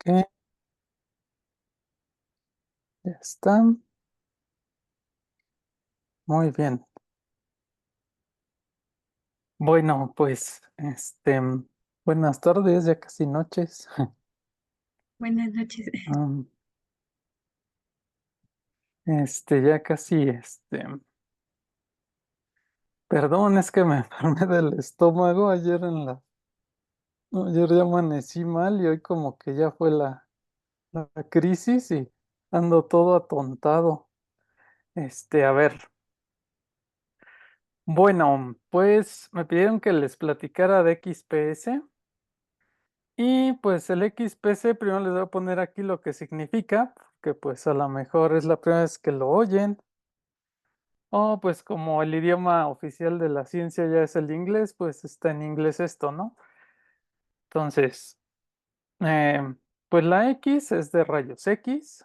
Ok, ya está. Muy bien. Bueno, pues, buenas tardes, ya casi noches. Buenas noches. Am, ya casi, perdón, es que me enfermé del estómago ayer ayer ya amanecí mal y hoy como que ya fue la crisis y ando todo atontado. A ver, bueno, pues me pidieron que les platicara de XPS. Y pues el XPC, primero les voy a poner aquí lo que significa, que pues a lo mejor es la primera vez que lo oyen, o pues como el idioma oficial de la ciencia ya es el inglés, pues está en inglés esto, ¿no? Entonces, pues la X es de rayos X,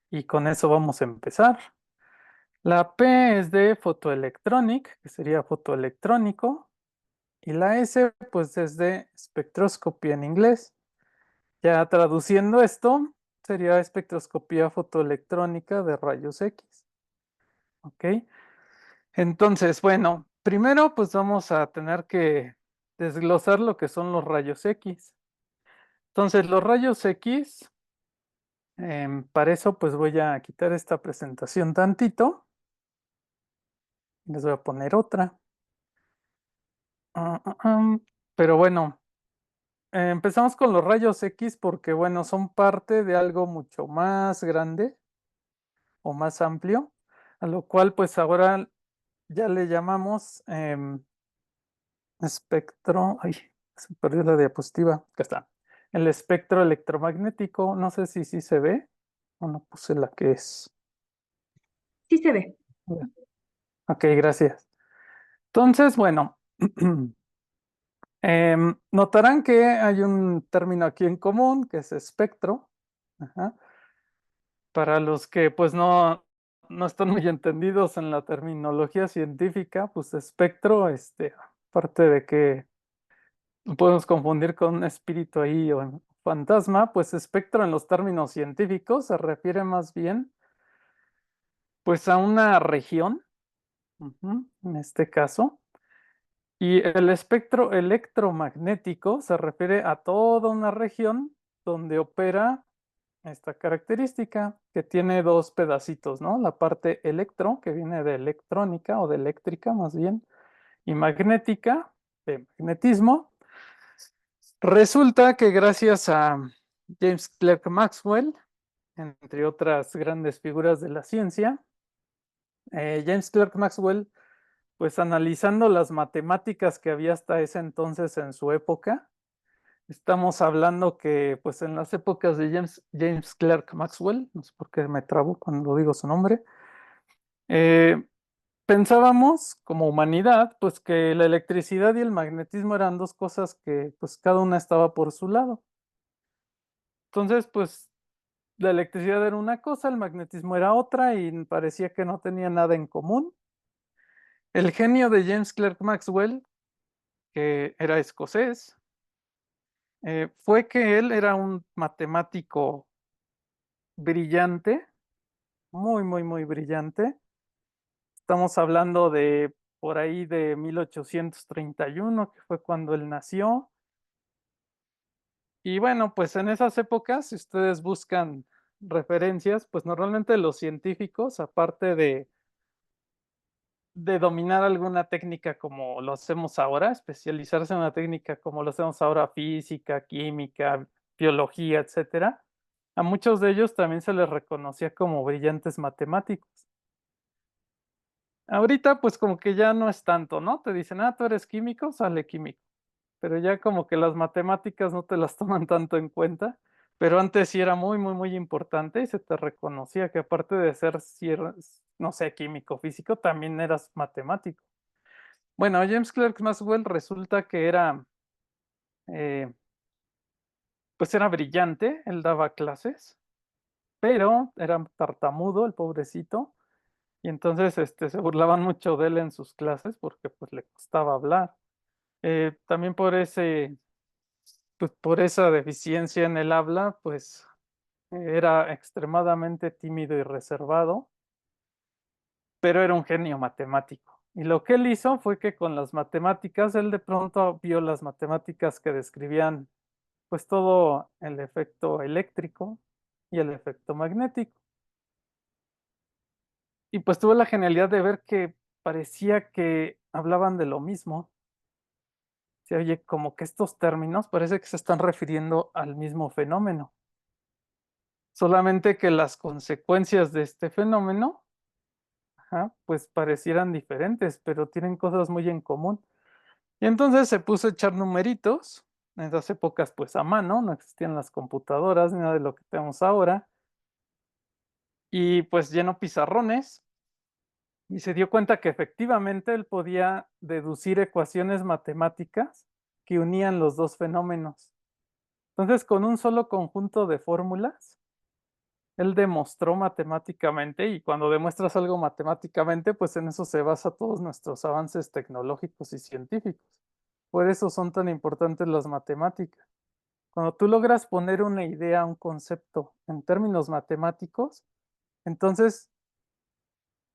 y con eso vamos a empezar. La P es de photoelectronic, que sería fotoelectrónico, y la S pues es de spectroscopy en inglés. Ya traduciendo esto, sería espectroscopía fotoelectrónica de rayos X. ¿Ok? Entonces, bueno, primero pues vamos a tener que desglosar lo que son los rayos X. Entonces, los rayos X, para eso pues voy a quitar esta presentación tantito. Les voy a poner otra. Ah, ah, Pero bueno, empezamos con los rayos X porque bueno, son parte de algo mucho más grande o más amplio, a lo cual pues ahora ya le llamamos espectro, ay, se perdió la diapositiva, acá está, el espectro electromagnético, no sé si sí se ve, o no puse la que es. Sí se ve. Ok, gracias. Entonces, bueno, notarán que hay un término aquí en común, que es espectro. Ajá. Para los que pues no están muy entendidos en la terminología científica, pues espectro, aparte de que lo podemos confundir con un espíritu ahí o un fantasma, pues espectro en los términos científicos se refiere más bien pues a una región, en este caso, y el espectro electromagnético se refiere a toda una región donde opera esta característica que tiene dos pedacitos, ¿no? La parte electro, que viene de electrónica o de eléctrica más bien, y magnética, de magnetismo. Resulta que gracias a James Clerk Maxwell, entre otras grandes figuras de la ciencia, James Clerk Maxwell, pues analizando las matemáticas que había hasta ese entonces en su época, estamos hablando que pues en las épocas de James Clerk Maxwell, no sé por qué me trabo cuando digo su nombre, eh, pensábamos como humanidad pues que la electricidad y el magnetismo eran dos cosas que pues cada una estaba por su lado. Entonces, pues la electricidad era una cosa, el magnetismo era otra y parecía que no tenía nada en común. El genio de James Clerk Maxwell, que era escocés, fue que él era un matemático brillante, muy, muy, muy brillante. Estamos hablando de por ahí de 1831, que fue cuando él nació. Y bueno, pues en esas épocas, si ustedes buscan referencias, pues normalmente los científicos, aparte de dominar alguna técnica como lo hacemos ahora, especializarse en una técnica como lo hacemos ahora, física, química, biología, etcétera, a muchos de ellos también se les reconocía como brillantes matemáticos. Ahorita, pues como que ya no es tanto, ¿no? Te dicen, tú eres químico, sale químico, pero ya como que las matemáticas no te las toman tanto en cuenta, pero antes sí era muy, muy, muy importante y se te reconocía que aparte de ser, no sé, químico, físico, también eras matemático. Bueno, James Clerk Maxwell resulta que eh, pues era brillante, él daba clases, pero era tartamudo el pobrecito, y entonces se burlaban mucho de él en sus clases porque pues le costaba hablar. También por ese pues por esa deficiencia en el habla, pues era extremadamente tímido y reservado, pero era un genio matemático. Y lo que él hizo fue que con las matemáticas, él de pronto vio las matemáticas que describían pues todo el efecto eléctrico y el efecto magnético. Y pues tuve la genialidad de ver que parecía que hablaban de lo mismo. Se oye como que estos términos parece que se están refiriendo al mismo fenómeno, solamente que las consecuencias de este fenómeno, ajá, pues parecieran diferentes, pero tienen cosas muy en común. Y entonces se puso a echar numeritos, en esas épocas pues a mano, no existían las computadoras ni nada de lo que tenemos ahora, y pues llenó pizarrones y se dio cuenta que efectivamente él podía deducir ecuaciones matemáticas que unían los dos fenómenos. Entonces, con un solo conjunto de fórmulas, él demostró matemáticamente, y cuando demuestras algo matemáticamente, pues en eso se basa todos nuestros avances tecnológicos y científicos. Por eso son tan importantes las matemáticas. Cuando tú logras poner una idea, un concepto en términos matemáticos, entonces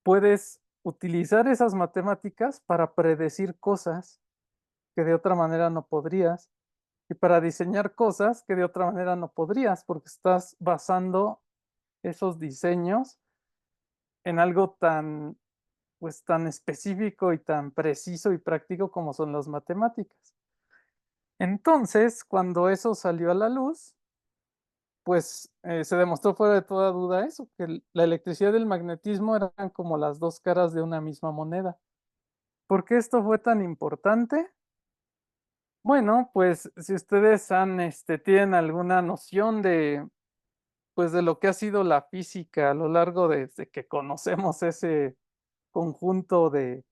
puedes utilizar esas matemáticas para predecir cosas que de otra manera no podrías y para diseñar cosas que de otra manera no podrías porque estás basando esos diseños en algo tan pues tan específico y tan preciso y práctico como son las matemáticas. Entonces, cuando eso salió a la luz, pues se demostró fuera de toda duda eso, que la electricidad y el magnetismo eran como las dos caras de una misma moneda. ¿Por qué esto fue tan importante? Bueno, pues si ustedes tienen alguna noción de, pues de lo que ha sido la física a lo largo desde que conocemos ese conjunto de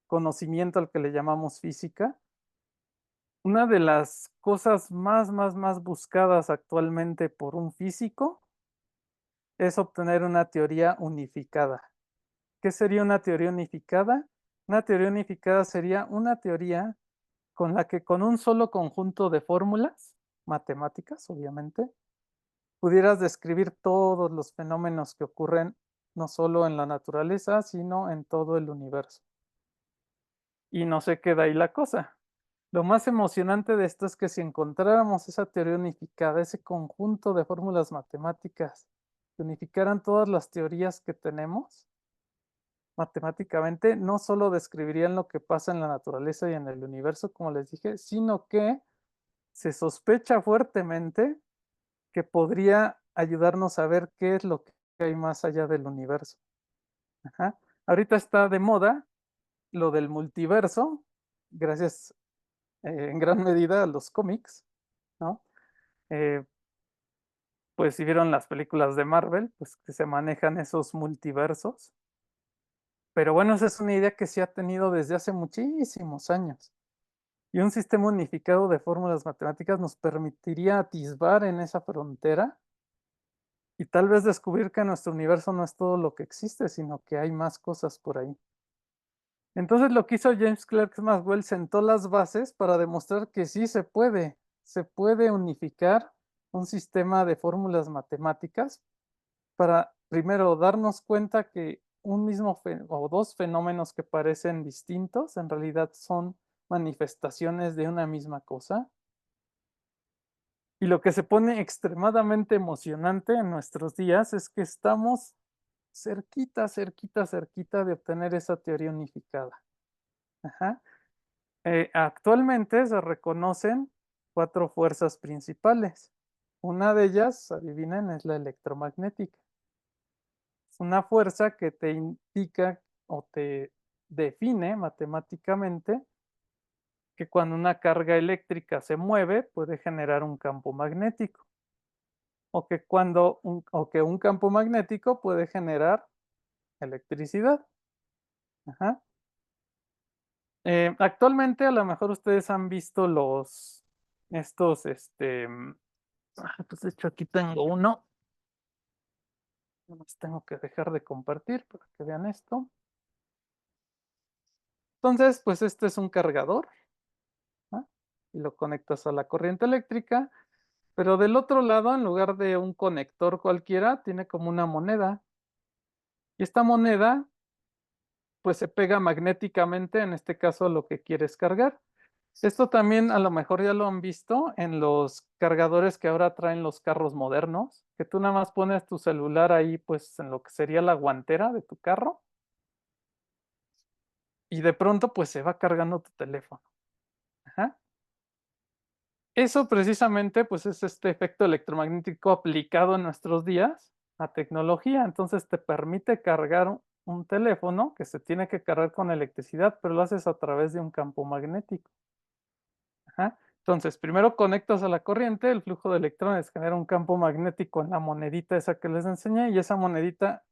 conocimiento al que le llamamos física, una de las cosas más buscadas actualmente por un físico es obtener una teoría unificada. ¿Qué sería una teoría unificada? Una teoría unificada sería una teoría con la que con un solo conjunto de fórmulas, matemáticas obviamente, pudieras describir todos los fenómenos que ocurren no solo en la naturaleza, sino en todo el universo. Y no se queda ahí la cosa. Lo más emocionante de esto es que si encontráramos esa teoría unificada, ese conjunto de fórmulas matemáticas que unificaran todas las teorías que tenemos, matemáticamente no solo describirían lo que pasa en la naturaleza y en el universo, como les dije, sino que se sospecha fuertemente que podría ayudarnos a ver qué es lo que hay más allá del universo. Ajá. Ahorita está de moda lo del multiverso, gracias en gran medida a los cómics, ¿no? Eh, pues si vieron las películas de Marvel, pues que se manejan esos multiversos. Pero bueno, esa es una idea que se ha tenido desde hace muchísimos años. Y un sistema unificado de fórmulas matemáticas nos permitiría atisbar en esa frontera y tal vez descubrir que nuestro universo no es todo lo que existe, sino que hay más cosas por ahí. Entonces lo que hizo James Clerk Maxwell sentó las bases para demostrar que sí se puede unificar un sistema de fórmulas matemáticas para primero darnos cuenta que un mismo o dos fenómenos que parecen distintos en realidad son manifestaciones de una misma cosa. Y lo que se pone extremadamente emocionante en nuestros días es que estamos cerquita de obtener esa teoría unificada. Ajá. Actualmente se reconocen cuatro fuerzas principales. Una de ellas, adivinen, es la electromagnética. Es una fuerza que te indica o te define matemáticamente que cuando una carga eléctrica se mueve puede generar un campo magnético o que un campo magnético puede generar electricidad. Ajá. Actualmente a lo mejor ustedes han visto estos, pues de hecho aquí tengo uno, nomás tengo que dejar de compartir para que vean esto. Entonces, pues este es un cargador, ¿no? y lo conectas a la corriente eléctrica, pero del otro lado, en lugar de un conector cualquiera, tiene como una moneda. Y esta moneda, pues se pega magnéticamente, en este caso, lo que quieres cargar. Esto también a lo mejor ya lo han visto en los cargadores que ahora traen los carros modernos, que tú nada más pones tu celular ahí, pues en lo que sería la guantera de tu carro, y de pronto pues se va cargando tu teléfono. Ajá. Eso precisamente pues es este efecto electromagnético aplicado en nuestros días a tecnología. Entonces te permite cargar un teléfono que se tiene que cargar con electricidad, pero lo haces a través de un campo magnético. Ajá. Entonces, primero conectas a la corriente, el flujo de electrones genera un campo magnético en la monedita esa que les enseñé, y esa monedita,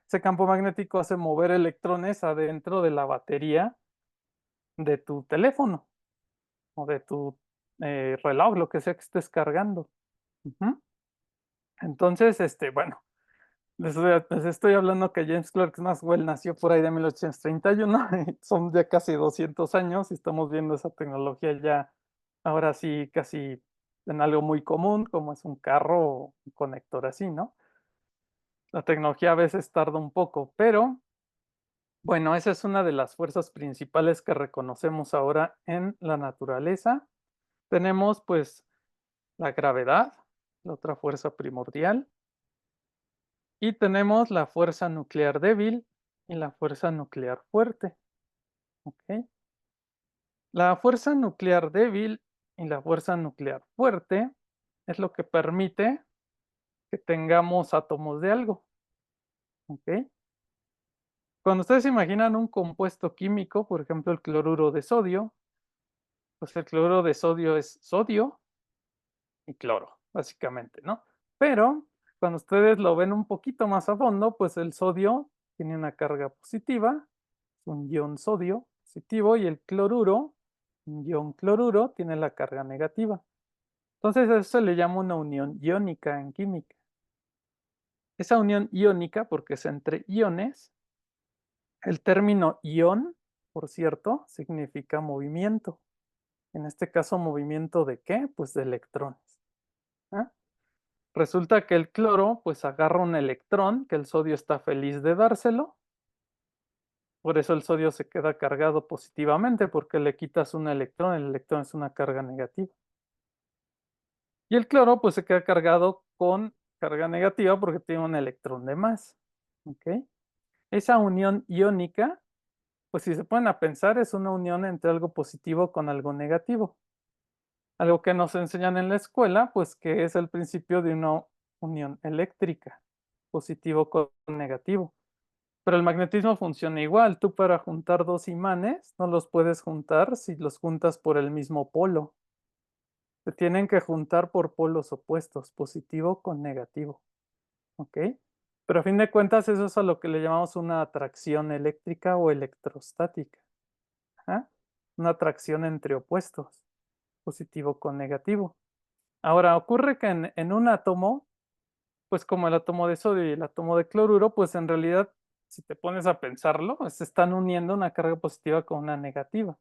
ese campo magnético hace mover electrones adentro de la batería de tu teléfono o de tu reloj, lo que sea que estés cargando. Ujú. Entonces, bueno, les estoy hablando que James Clerk Maxwell nació por ahí de 1831, y son ya casi 200 años y estamos viendo esa tecnología ya, ahora sí, casi en algo muy común, como es un carro o un conector así, ¿no? La tecnología a veces tarda un poco, pero bueno, esa es una de las fuerzas principales que reconocemos ahora en la naturaleza. Tenemos pues la gravedad, la otra fuerza primordial. Y tenemos la fuerza nuclear débil y la fuerza nuclear fuerte. ¿Ok? La fuerza nuclear débil y la fuerza nuclear fuerte es lo que permite que tengamos átomos de algo. ¿Ok? Cuando ustedes imaginan un compuesto químico, por ejemplo el cloruro de sodio, pues el cloruro de sodio es sodio y cloro, básicamente, ¿no? Pero cuando ustedes lo ven un poquito más a fondo, pues el sodio tiene una carga positiva, un ion sodio positivo, y el cloruro, un ion cloruro, tiene la carga negativa. Entonces a eso se le llama una unión iónica en química. Esa unión iónica, porque es entre iones, el término ion, por cierto, significa movimiento. En este caso, ¿movimiento de qué? Pues de electrones. ¿Ah? Resulta que el cloro pues agarra un electrón que el sodio está feliz de dárselo, por eso el sodio se queda cargado positivamente porque le quitas un electrón, el electrón es una carga negativa. Y el cloro pues se queda cargado con carga negativa porque tiene un electrón de más. ¿Ok? Esa unión iónica, pues si se ponen a pensar, es una unión entre algo positivo con algo negativo. Algo que nos enseñan en la escuela, pues que es el principio de una unión eléctrica, positivo con negativo. Pero el magnetismo funciona igual. Tú para juntar dos imanes no los puedes juntar si los juntas por el mismo polo. Se tienen que juntar por polos opuestos, positivo con negativo. ¿Ok? Pero a fin de cuentas eso es a lo que le llamamos una atracción eléctrica o electrostática. Ajá. Una atracción entre opuestos, positivo con negativo. Ahora, ocurre que en un átomo, pues como el átomo de sodio y el átomo de cloruro, pues en realidad, si te pones a pensarlo, se están uniendo una carga positiva con una negativa.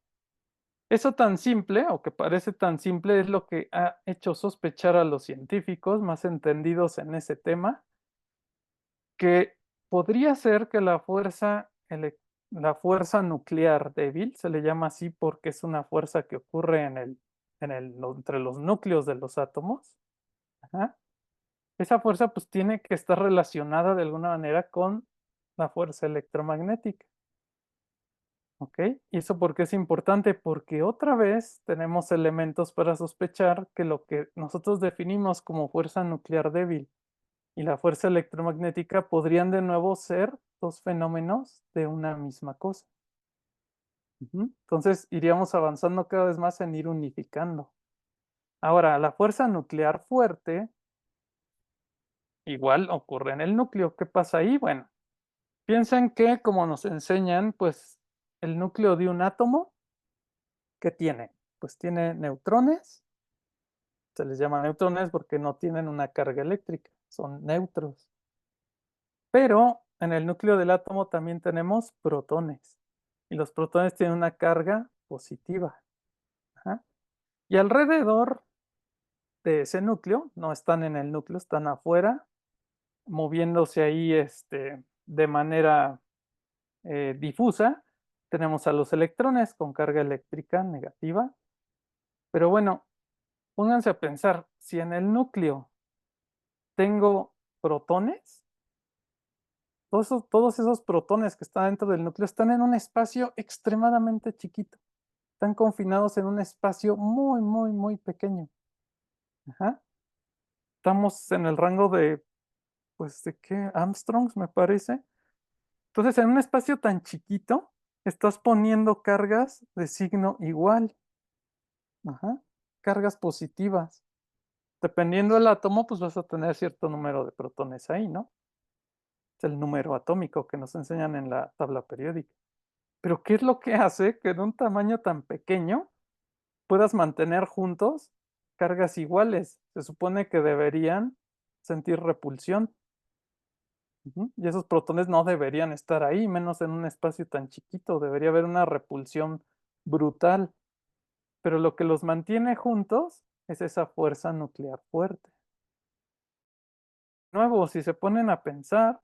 Eso tan simple, o que parece tan simple, es lo que ha hecho sospechar a los científicos más entendidos en ese tema, que podría ser que la fuerza nuclear débil, se le llama así porque es una fuerza que ocurre entre los núcleos de los átomos. Ajá. Esa fuerza pues tiene que estar relacionada de alguna manera con la fuerza electromagnética. ¿Ok? ¿Y eso por qué es importante? Porque otra vez tenemos elementos para sospechar que lo que nosotros definimos como fuerza nuclear débil y la fuerza electromagnética podrían de nuevo ser dos fenómenos de una misma cosa. Entonces iríamos avanzando cada vez más en ir unificando. Ahora, la fuerza nuclear fuerte igual ocurre en el núcleo. ¿Qué pasa ahí? Bueno, piensen que como nos enseñan, pues el núcleo de un átomo, ¿qué tiene? Pues tiene neutrones, se les llama neutrones porque no tienen una carga eléctrica, son neutros. Pero en el núcleo del átomo también tenemos protones, y los protones tienen una carga positiva. Ajá. Y alrededor de ese núcleo, no están en el núcleo, están afuera, moviéndose ahí de manera difusa. Tenemos a los electrones con carga eléctrica negativa. Pero bueno, pónganse a pensar, si en el núcleo tengo protones, todos esos protones que están dentro del núcleo están en un espacio extremadamente chiquito. Están confinados en un espacio muy, muy, muy pequeño. Ajá. Estamos en el rango de, pues, ¿de qué? Armstrongs, me parece. Entonces, en un espacio tan chiquito, estás poniendo cargas de signo igual. Ajá. Cargas positivas. Dependiendo del átomo, pues vas a tener cierto número de protones ahí, ¿no? Es el número atómico que nos enseñan en la tabla periódica. Pero ¿qué es lo que hace que en un tamaño tan pequeño puedas mantener juntos cargas iguales? Se supone que deberían sentir repulsión. Y esos protones no deberían estar ahí, menos en un espacio tan chiquito. Debería haber una repulsión brutal. Pero lo que los mantiene juntos es esa fuerza nuclear fuerte. De nuevo, si se ponen a pensar,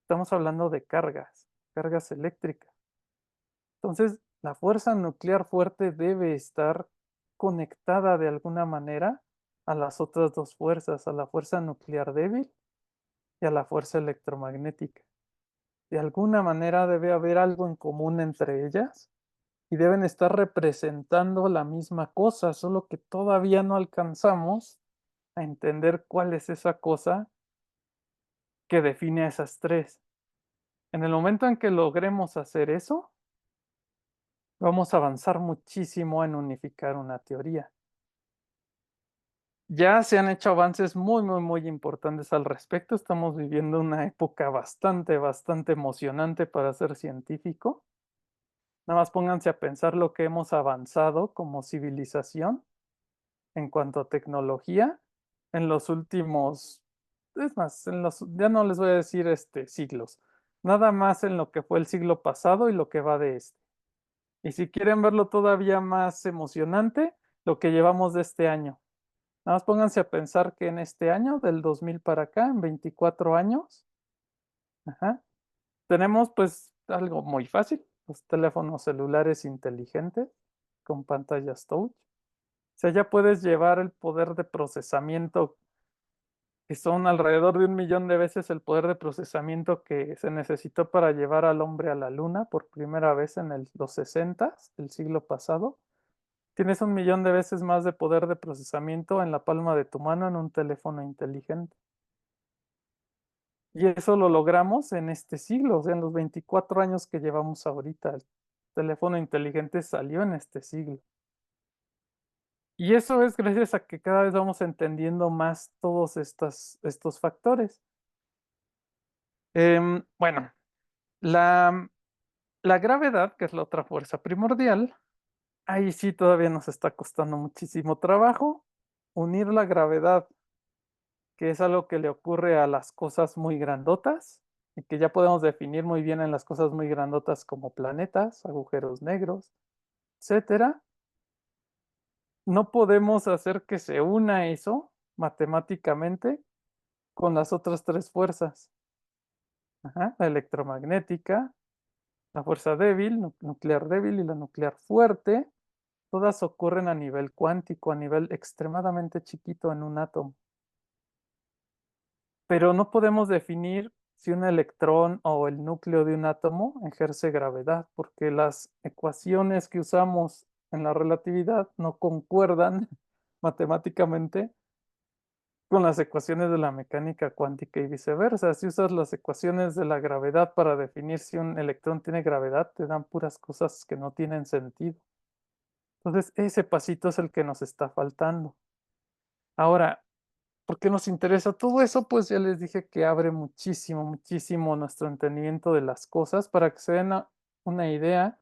estamos hablando de cargas eléctricas. Entonces, la fuerza nuclear fuerte debe estar conectada de alguna manera a las otras dos fuerzas, a la fuerza nuclear débil y a la fuerza electromagnética. De alguna manera debe haber algo en común entre ellas y deben estar representando la misma cosa, solo que todavía no alcanzamos a entender cuál es esa cosa que define a esas tres. En el momento en que logremos hacer eso, vamos a avanzar muchísimo en unificar una teoría. Ya se han hecho avances muy, muy, muy importantes al respecto. Estamos viviendo una época bastante, bastante emocionante para ser científico. Nada más pónganse a pensar lo que hemos avanzado como civilización en cuanto a tecnología en los últimos, es más, ya no les voy a decir siglos, nada más en lo que fue el siglo pasado y lo que va de este. Y si quieren verlo todavía más emocionante, lo que llevamos de este año. Nada más pónganse a pensar que en este año, del 2000 para acá, en 24 años, ajá, tenemos pues algo muy fácil, los teléfonos celulares inteligentes con pantallas touch. O sea, ya puedes llevar el poder de procesamiento, que son alrededor de 1 millón de veces el poder de procesamiento que se necesitó para llevar al hombre a la luna por primera vez en los 60 del siglo pasado. Tienes 1 millón de veces más de poder de procesamiento en la palma de tu mano en un teléfono inteligente. Y eso lo logramos en este siglo, o sea, en los 24 años que llevamos ahorita. El teléfono inteligente salió en este siglo. Y eso es gracias a que cada vez vamos entendiendo más todos estos factores. Bueno, la, la gravedad, que es la otra fuerza primordial, ahí sí todavía nos está costando muchísimo trabajo unir la gravedad, que es algo que le ocurre a las cosas muy grandotas y que ya podemos definir muy bien en las cosas muy grandotas como planetas, agujeros negros, etcétera. No podemos hacer que se una eso matemáticamente con las otras tres fuerzas. Ajá, la electromagnética, la fuerza débil, nuclear débil y la nuclear fuerte, todas ocurren a nivel cuántico, a nivel extremadamente chiquito en un átomo. Pero no podemos definir si un electrón o el núcleo de un átomo ejerce gravedad, porque las ecuaciones que usamos en la relatividad no concuerdan matemáticamente con las ecuaciones de la mecánica cuántica y viceversa. Si usas las ecuaciones de la gravedad para definir si un electrón tiene gravedad, te dan puras cosas que no tienen sentido. Entonces, ese pasito es el que nos está faltando. Ahora, ¿por qué nos interesa todo eso? Pues ya les dije que abre muchísimo, muchísimo nuestro entendimiento de las cosas para que se den una idea.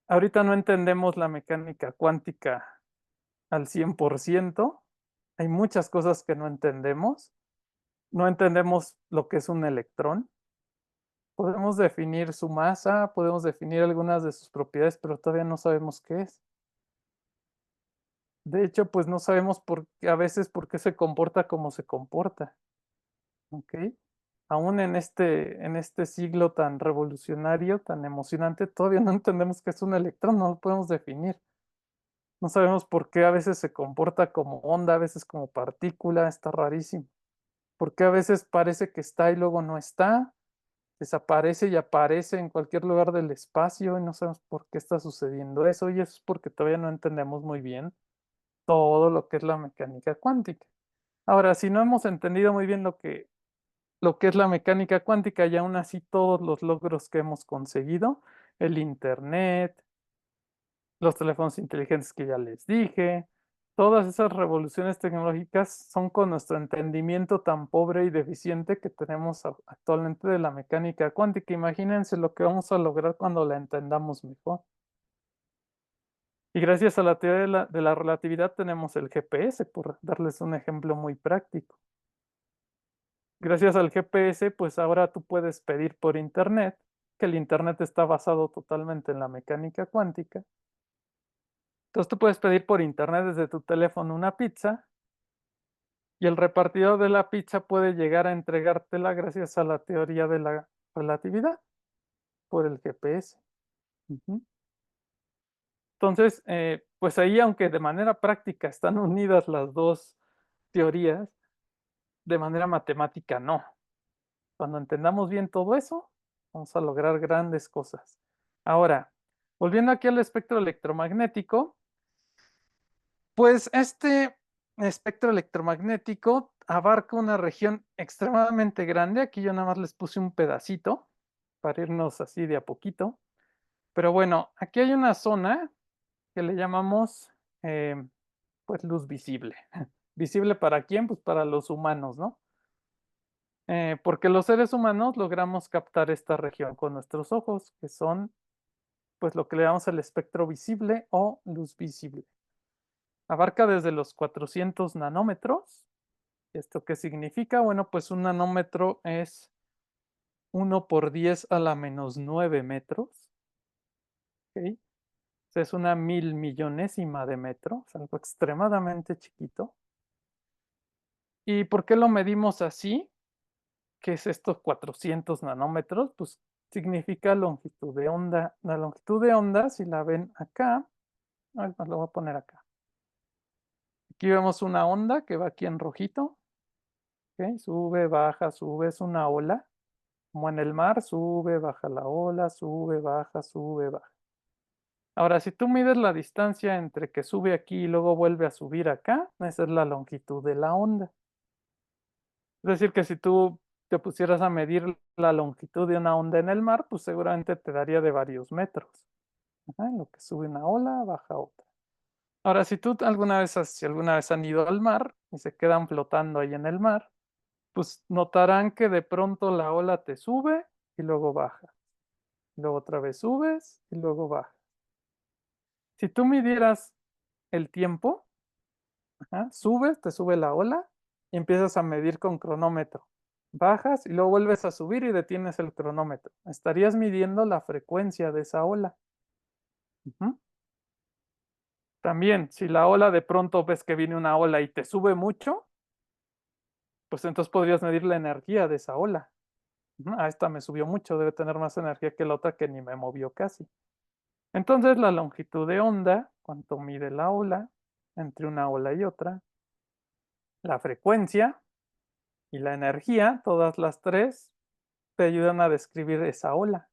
Ahorita no entendemos la mecánica cuántica al 100%. Hay muchas cosas que no entendemos. No entendemos lo que es un electrón. Podemos definir su masa, podemos definir algunas de sus propiedades, pero todavía no sabemos qué es. De hecho, pues no sabemos a veces por qué se comporta como se comporta, ¿ok? Aún en este siglo tan revolucionario, tan emocionante, todavía no entendemos qué es un electrón, no lo podemos definir. No sabemos por qué a veces se comporta como onda, a veces como partícula, está rarísimo. ¿Por qué a veces parece que está y luego no está? Desaparece y aparece en cualquier lugar del espacio y no sabemos por qué está sucediendo eso, y eso es porque todavía no entendemos muy bien todo lo que es la mecánica cuántica. Ahora, si no hemos entendido muy bien lo que es la mecánica cuántica y aún así todos los logros que hemos conseguido, el Internet, los teléfonos inteligentes que ya les dije, todas esas revoluciones tecnológicas son con nuestro entendimiento tan pobre y deficiente que tenemos actualmente de la mecánica cuántica. Imagínense lo que vamos a lograr cuando la entendamos mejor. Y gracias a la teoría de la relatividad tenemos el GPS, por darles un ejemplo muy práctico. Gracias al GPS, pues ahora tú puedes pedir por Internet, que el Internet está basado totalmente en la mecánica cuántica. Entonces tú puedes pedir por Internet desde tu teléfono una pizza y el repartidor de la pizza puede llegar a entregártela gracias a la teoría de la relatividad por el GPS. Ujú. Entonces, pues ahí, aunque de manera práctica están unidas las dos teorías, de manera matemática no. Cuando entendamos bien todo eso, vamos a lograr grandes cosas. Ahora, volviendo aquí al espectro electromagnético, pues este espectro electromagnético abarca una región extremadamente grande. Aquí yo nada más les puse un pedacito para irnos así de a poquito. Pero bueno, aquí hay una zona que le llamamos eh, pues luz visible. ¿Visible para quién? Pues para los humanos, ¿no? Porque los seres humanos logramos captar esta región con nuestros ojos, que son pues lo que le llamamos el espectro visible o luz visible. Abarca desde los 400 nanómetros. ¿Esto qué significa? Bueno, pues un nanómetro es 1 por 10⁻⁹ ¿ok? Es una mil millonésima de metro, es algo extremadamente chiquito. ¿Y por qué lo medimos así? ¿Qué es estos 400 nanómetros? Pues significa longitud de onda. La longitud de onda, si la ven acá, lo voy a poner acá. Aquí vemos una onda que va aquí en rojito, ¿ok? Sube, baja, sube, es una ola. Como en el mar, sube, baja la ola, sube, baja. Ahora, si tú mides la distancia entre que sube aquí y luego vuelve a subir acá, esa es la longitud de la onda. Es decir, que si tú te pusieras a medir la longitud de una onda en el mar, pues seguramente te daría de varios metros. Ajá, en lo que sube una ola, baja otra. Ahora, si alguna vez han ido al mar y se quedan flotando ahí en el mar, pues notarán que de pronto la ola te sube y luego baja. Luego otra vez subes y luego baja. Si tú midieras el tiempo, ajá, subes, te sube la ola y empiezas a medir con cronómetro. Bajas y luego vuelves a subir y detienes el cronómetro. Estarías midiendo la frecuencia de esa ola. Ujú. También, si la ola de pronto ves que viene una ola y te sube mucho, pues entonces podrías medir la energía de esa ola. Ujú, esta me subió mucho, debe tener más energía que la otra que ni me movió casi. Entonces la longitud de onda, cuánto mide la ola entre una ola y otra, la frecuencia y la energía, todas las tres, te ayudan a describir esa ola.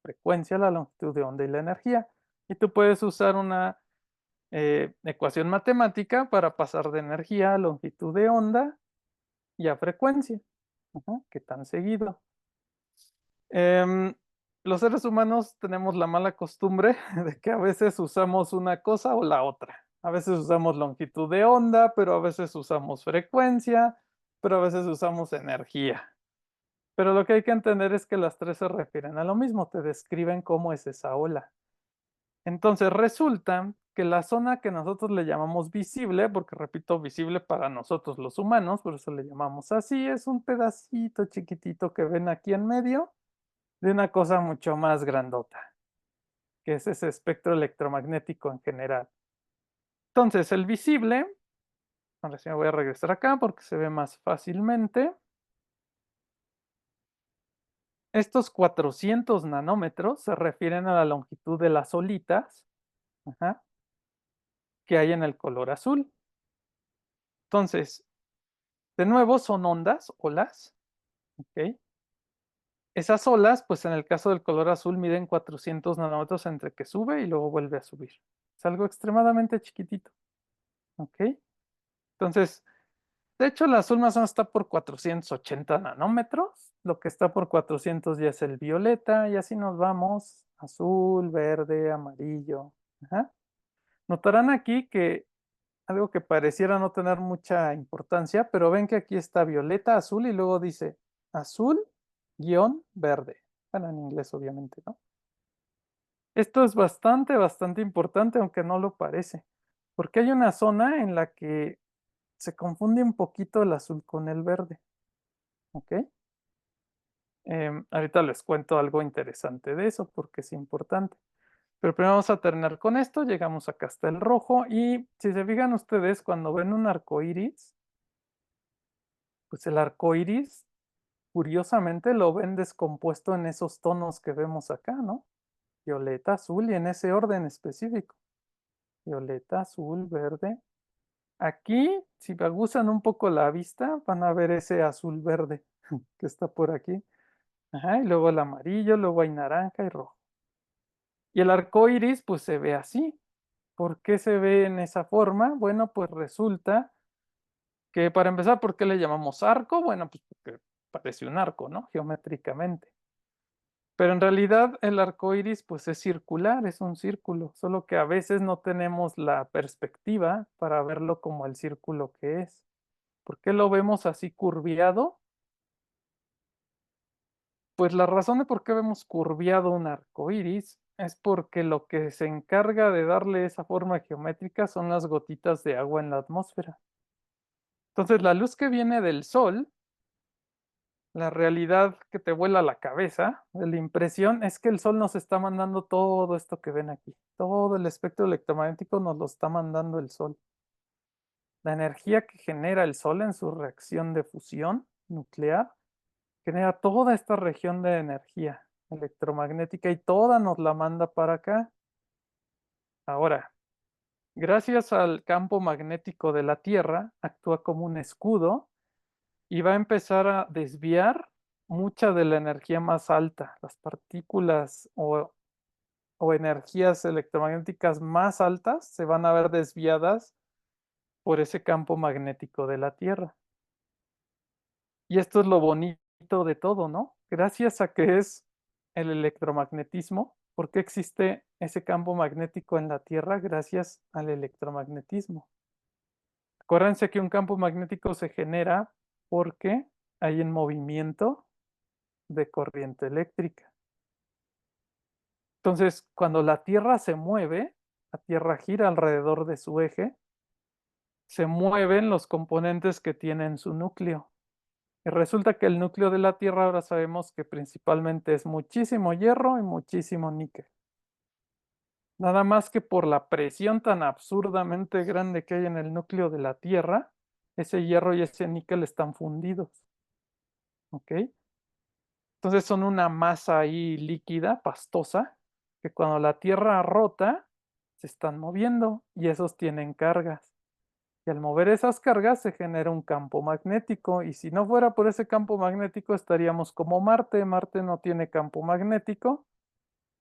Frecuencia, la longitud de onda y la energía. Y tú puedes usar una ecuación matemática para pasar de energía a longitud de onda y a frecuencia. Ajá, ¿qué tan seguido? Em, los seres humanos tenemos la mala costumbre de que a veces usamos una cosa o la otra. A veces usamos longitud de onda, pero a veces usamos frecuencia, pero a veces usamos energía. Pero lo que hay que entender es que las tres se refieren a lo mismo, te describen cómo es esa ola. Entonces resulta que la zona que nosotros le llamamos visible, porque repito, visible para nosotros los humanos, por eso le llamamos así, es un pedacito chiquitito que ven aquí en medio de una cosa mucho más grandota, que es ese espectro electromagnético en general. Entonces, el visible, ahora sí me voy a regresar acá porque se ve más fácilmente. Estos 400 nanómetros se refieren a la longitud de las olitas, ajá, que hay en el color azul. Entonces, de nuevo son ondas, olas, ¿ok? Esas olas, pues en el caso del color azul, miden 400 nanómetros entre que sube y luego vuelve a subir. Es algo extremadamente chiquitito, ¿ok? Entonces, de hecho, el azul más o menos está por 480 nanómetros. Lo que está por 400 ya es el violeta y así nos vamos. Azul, verde, amarillo. Ajá. Notarán aquí que algo que pareciera no tener mucha importancia, pero ven que aquí está violeta, azul y luego dice azul guión verde. Bueno, en inglés obviamente, ¿no? Esto es bastante importante, aunque no lo parece, porque hay una zona en la que se confunde un poquito el azul con el verde, ¿ok? Ahorita les cuento algo interesante de eso porque es importante. Pero primero vamos a terminar con esto, llegamos acá hasta el rojo y si se fijan ustedes, cuando ven un arco iris, pues el arco iris, curiosamente, lo ven descompuesto en esos tonos que vemos acá, ¿no? Violeta, azul y en ese orden específico. Violeta, azul, verde. Aquí, si me aguzan un poco la vista, van a ver ese azul verde que está por aquí. Ajá, y luego el amarillo, luego hay naranja y rojo. Y el arco iris, pues se ve así. ¿Por qué se ve en esa forma? Bueno, pues resulta que para empezar, ¿por qué le llamamos arco? Bueno, pues porque parece un arco, ¿no? Geométricamente. Pero en realidad el arco iris, pues es circular, es un círculo, solo que a veces no tenemos la perspectiva para verlo como el círculo que es. ¿Por qué lo vemos así curviado? Pues la razón de por qué vemos curviado un arco iris es porque lo que se encarga de darle esa forma geométrica son las gotitas de agua en la atmósfera. Entonces, la luz que viene del sol, la realidad que te vuela la cabeza, la impresión es que el sol nos está mandando todo esto que ven aquí. Todo el espectro electromagnético nos lo está mandando el sol. La energía que genera el sol en su reacción de fusión nuclear genera toda esta región de energía electromagnética y toda nos la manda para acá. Ahora, gracias al campo magnético de la Tierra, actúa como un escudo y va a empezar a desviar mucha de la energía más alta, las partículas o energías electromagnéticas más altas se van a ver desviadas por ese campo magnético de la Tierra. Y esto es lo bonito de todo, ¿no? Gracias a que es el electromagnetismo, ¿por qué existe ese campo magnético en la Tierra? Gracias al electromagnetismo. Acuérdense que un campo magnético se genera porque hay un movimiento de corriente eléctrica. Entonces, cuando la Tierra se mueve, la Tierra gira alrededor de su eje, se mueven los componentes que tienen su núcleo. Y resulta que el núcleo de la Tierra ahora sabemos que principalmente es muchísimo hierro y muchísimo níquel. Nada más que por la presión tan absurdamente grande que hay en el núcleo de la Tierra, ese hierro y ese níquel están fundidos. ¿Ok? Entonces son una masa ahí líquida, pastosa, que cuando la Tierra rota, se están moviendo y esos tienen cargas. Y al mover esas cargas se genera un campo magnético y si no fuera por ese campo magnético estaríamos como Marte. Marte no tiene campo magnético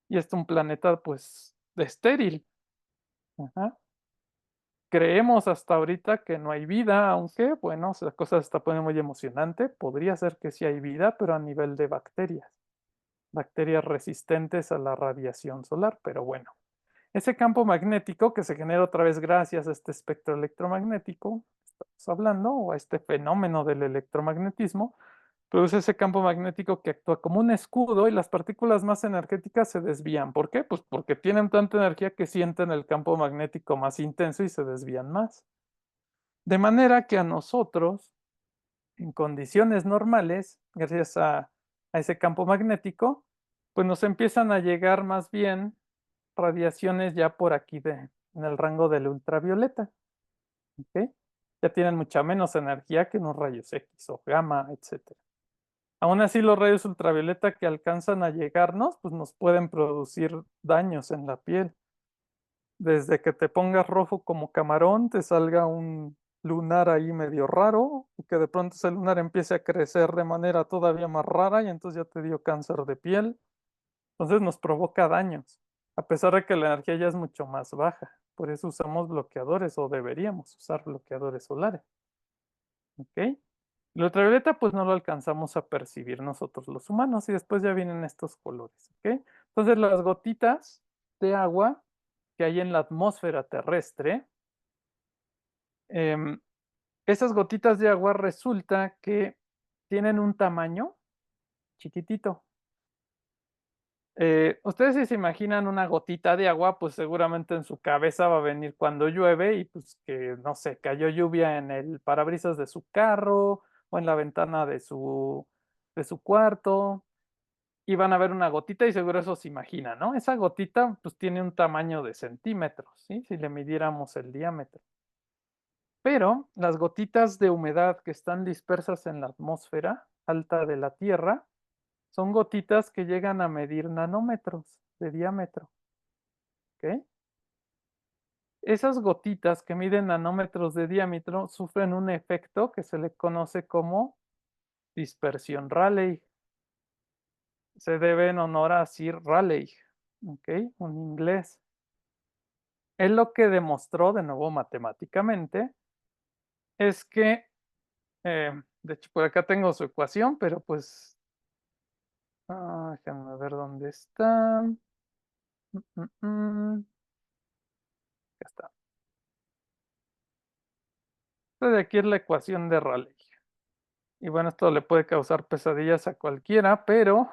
y es un planeta pues estéril. Ajá. Creemos hasta ahorita que no hay vida, aunque bueno, la cosa se está poniendo muy emocionante. Podría ser que sí hay vida, pero a nivel de bacterias resistentes a la radiación solar, pero bueno. Ese campo magnético que se genera otra vez gracias a este espectro electromagnético, estamos hablando, o a este fenómeno del electromagnetismo, produce ese campo magnético que actúa como un escudo y las partículas más energéticas se desvían. ¿Por qué? Pues porque tienen tanta energía que sienten el campo magnético más intenso y se desvían más. De manera que a nosotros, en condiciones normales, gracias a ese campo magnético, pues nos empiezan a llegar más bien radiaciones ya por aquí en el rango del ultravioleta. ¿Ok? Ya tienen mucha menos energía que unos rayos X o gamma, etcétera. Aún así, los rayos ultravioleta que alcanzan a llegarnos, pues nos pueden producir daños en la piel. Desde que te pongas rojo como camarón, te salga un lunar ahí medio raro, y que de pronto ese lunar empiece a crecer de manera todavía más rara y entonces ya te dio cáncer de piel. Entonces nos provoca daños, a pesar de que la energía ya es mucho más baja. Por eso usamos bloqueadores o deberíamos usar bloqueadores solares. ¿Ok? El ultravioleta pues no lo alcanzamos a percibir nosotros los humanos y después ya vienen estos colores. ¿Ok? Entonces las gotitas de agua que hay en la atmósfera terrestre, em, esas gotitas de agua resulta que tienen un tamaño chiquitito. Ustedes si se imaginan una gotita de agua, pues seguramente en su cabeza va a venir cuando llueve y pues que, no sé, cayó lluvia en el parabrisas de su carro o en la ventana de su cuarto y van a ver una gotita y seguro eso se imagina, ¿no? Esa gotita pues tiene un tamaño de centímetros, ¿sí? Si le midiéramos el diámetro. Pero las gotitas de humedad que están dispersas en la atmósfera alta de la Tierra son gotitas que llegan a medir nanómetros de diámetro. ¿Ok? Esas gotitas que miden nanómetros de diámetro sufren un efecto que se le conoce como dispersión Rayleigh. Se debe en honor a Sir Rayleigh, ¿ok? Un inglés. Él lo que demostró, de nuevo matemáticamente, es que, de hecho por acá tengo su ecuación, pero pues, déjame ver dónde está. Acá está. Esta de aquí es la ecuación de Rayleigh. Y bueno, esto le puede causar pesadillas a cualquiera, pero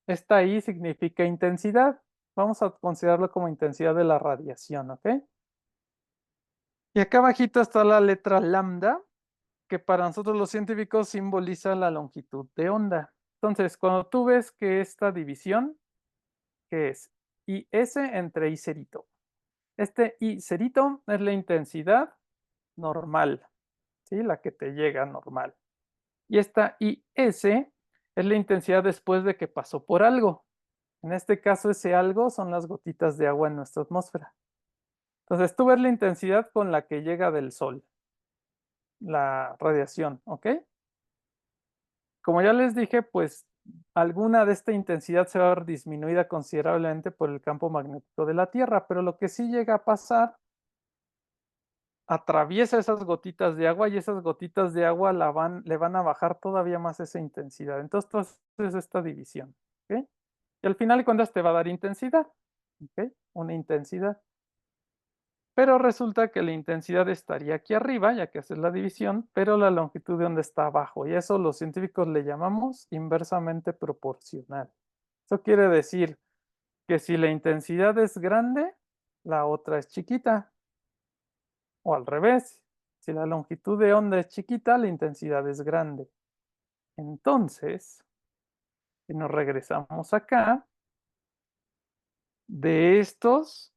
esta I significa intensidad. Vamos a considerarlo como intensidad de la radiación, ¿ok? Y acá abajito está la letra lambda, que para nosotros los científicos simboliza la longitud de onda. Entonces, cuando tú ves que esta división, que es IS entre I cerito. Este I cerito es la intensidad normal, ¿sí? La que te llega normal. Y esta IS es la intensidad después de que pasó por algo. En este caso, ese algo son las gotitas de agua en nuestra atmósfera. Entonces, tú ves la intensidad con la que llega del sol, la radiación, ¿ok? Como ya les dije, pues alguna de esta intensidad se va a ver disminuida considerablemente por el campo magnético de la Tierra, pero lo que sí llega a pasar, atraviesa esas gotitas de agua y esas gotitas de agua le van a bajar todavía más esa intensidad. Entonces, esto es esta división, ¿ok? Y al final de cuentas te va a dar intensidad, ¿ok? Una intensidad. Pero resulta que la intensidad estaría aquí arriba, ya que haces la división, pero la longitud de onda está abajo. Y eso los científicos le llamamos inversamente proporcional. Eso quiere decir que si la intensidad es grande, la otra es chiquita. O al revés, si la longitud de onda es chiquita, la intensidad es grande. Entonces, si nos regresamos acá, de estos,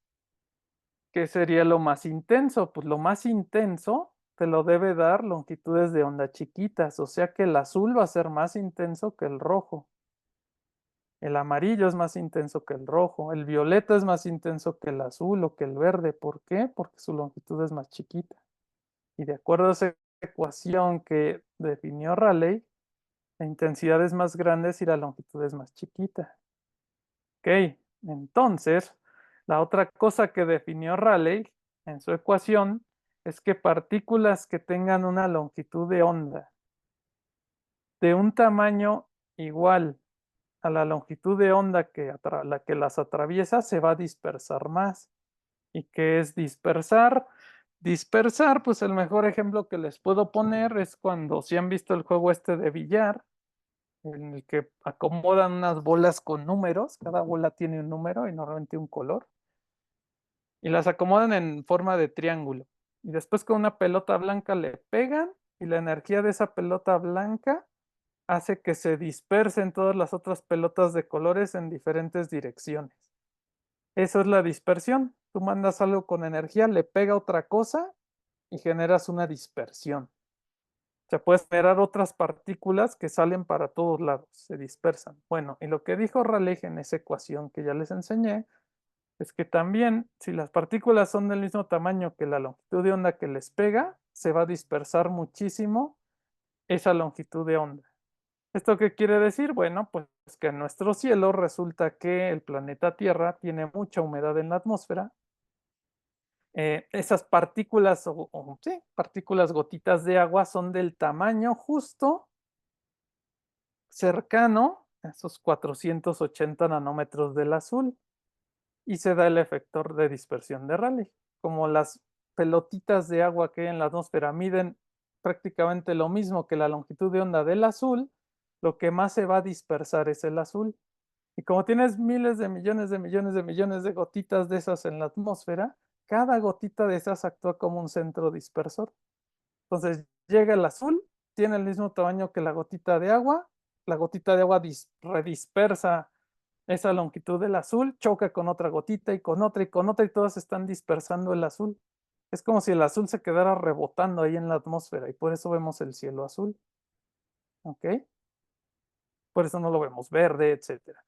¿qué sería lo más intenso? Pues lo más intenso te lo debe dar longitudes de onda chiquitas, o sea que el azul va a ser más intenso que el rojo. El amarillo es más intenso que el rojo, el violeta es más intenso que el azul o que el verde. ¿Por qué? Porque su longitud es más chiquita. Y de acuerdo a esa ecuación que definió Rayleigh, la intensidad es más grande si la longitud es más chiquita. Ok, entonces, la otra cosa que definió Rayleigh en su ecuación es que partículas que tengan una longitud de onda de un tamaño igual a la longitud de onda la que las atraviesa se va a dispersar más. ¿Y qué es dispersar? Dispersar, pues el mejor ejemplo que les puedo poner es cuando si han visto el juego este de billar, en el que acomodan unas bolas con números, cada bola tiene un número y normalmente un color, y las acomodan en forma de triángulo. Y después con una pelota blanca le pegan y la energía de esa pelota blanca hace que se dispersen todas las otras pelotas de colores en diferentes direcciones. Eso es la dispersión. Tú mandas algo con energía, le pega otra cosa y generas una dispersión. O sea, puedes generar otras partículas que salen para todos lados, se dispersan. Bueno, y lo que dijo Raleigh en esa ecuación que ya les enseñé es que también si las partículas son del mismo tamaño que la longitud de onda que les pega, se va a dispersar muchísimo esa longitud de onda. ¿Esto qué quiere decir? Bueno, pues que en nuestro cielo resulta que el planeta Tierra tiene mucha humedad en la atmósfera. Esas partículas sí, partículas gotitas de agua son del tamaño justo cercano a esos 480 nanómetros del azul y se da el efector de dispersión de Rayleigh. Como las pelotitas de agua que hay en la atmósfera miden prácticamente lo mismo que la longitud de onda del azul, lo que más se va a dispersar es el azul. Y como tienes miles de millones de millones de millones de gotitas de esas en la atmósfera, cada gotita de esas actúa como un centro dispersor. Entonces llega el azul, tiene el mismo tamaño que la gotita de agua redispersa esa longitud del azul, choca con otra gotita y con otra y con otra y todas están dispersando el azul. Es como si el azul se quedara rebotando ahí en la atmósfera y por eso vemos el cielo azul. ¿Ok? Por eso no lo vemos verde, etcétera.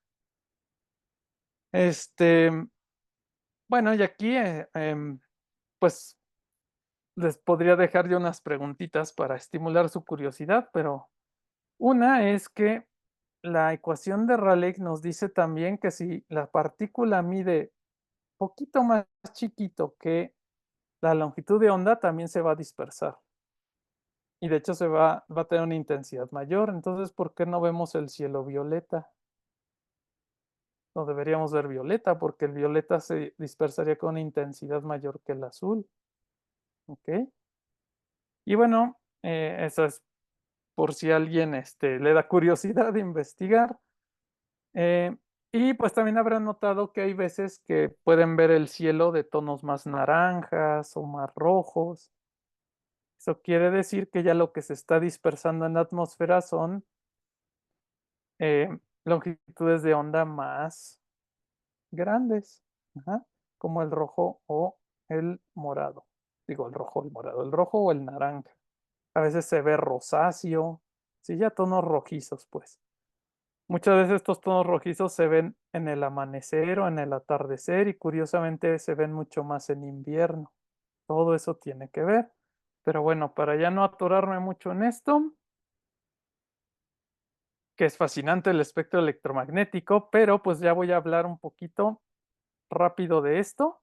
Este, bueno, y aquí pues les podría dejar yo unas preguntitas para estimular su curiosidad, pero una es que la ecuación de Rayleigh nos dice también que si la partícula mide poquito más chiquito que la longitud de onda, también se va a dispersar. Y de hecho va a tener una intensidad mayor. Entonces, ¿por qué no vemos el cielo violeta? No deberíamos ver violeta porque el violeta se dispersaría con una intensidad mayor que el azul. ¿Ok? Y bueno, eso es por si a alguien le da curiosidad de investigar. Eh, y pues también habrán notado que hay veces que pueden ver el cielo de tonos más naranjas o más rojos. Eso quiere decir que ya lo que se está dispersando en la atmósfera son eh, longitudes de onda más grandes, ajá, como el rojo o el morado. Digo, el rojo o el morado, el rojo o el naranja. A veces se ve rosáceo, sí, ya tonos rojizos, pues. Muchas veces estos tonos rojizos se ven en el amanecer o en el atardecer y curiosamente se ven mucho más en invierno. Todo eso tiene que ver. Pero bueno, para ya no atorarme mucho en esto, que es fascinante el espectro electromagnético, pero pues ya voy a hablar un poquito rápido de esto.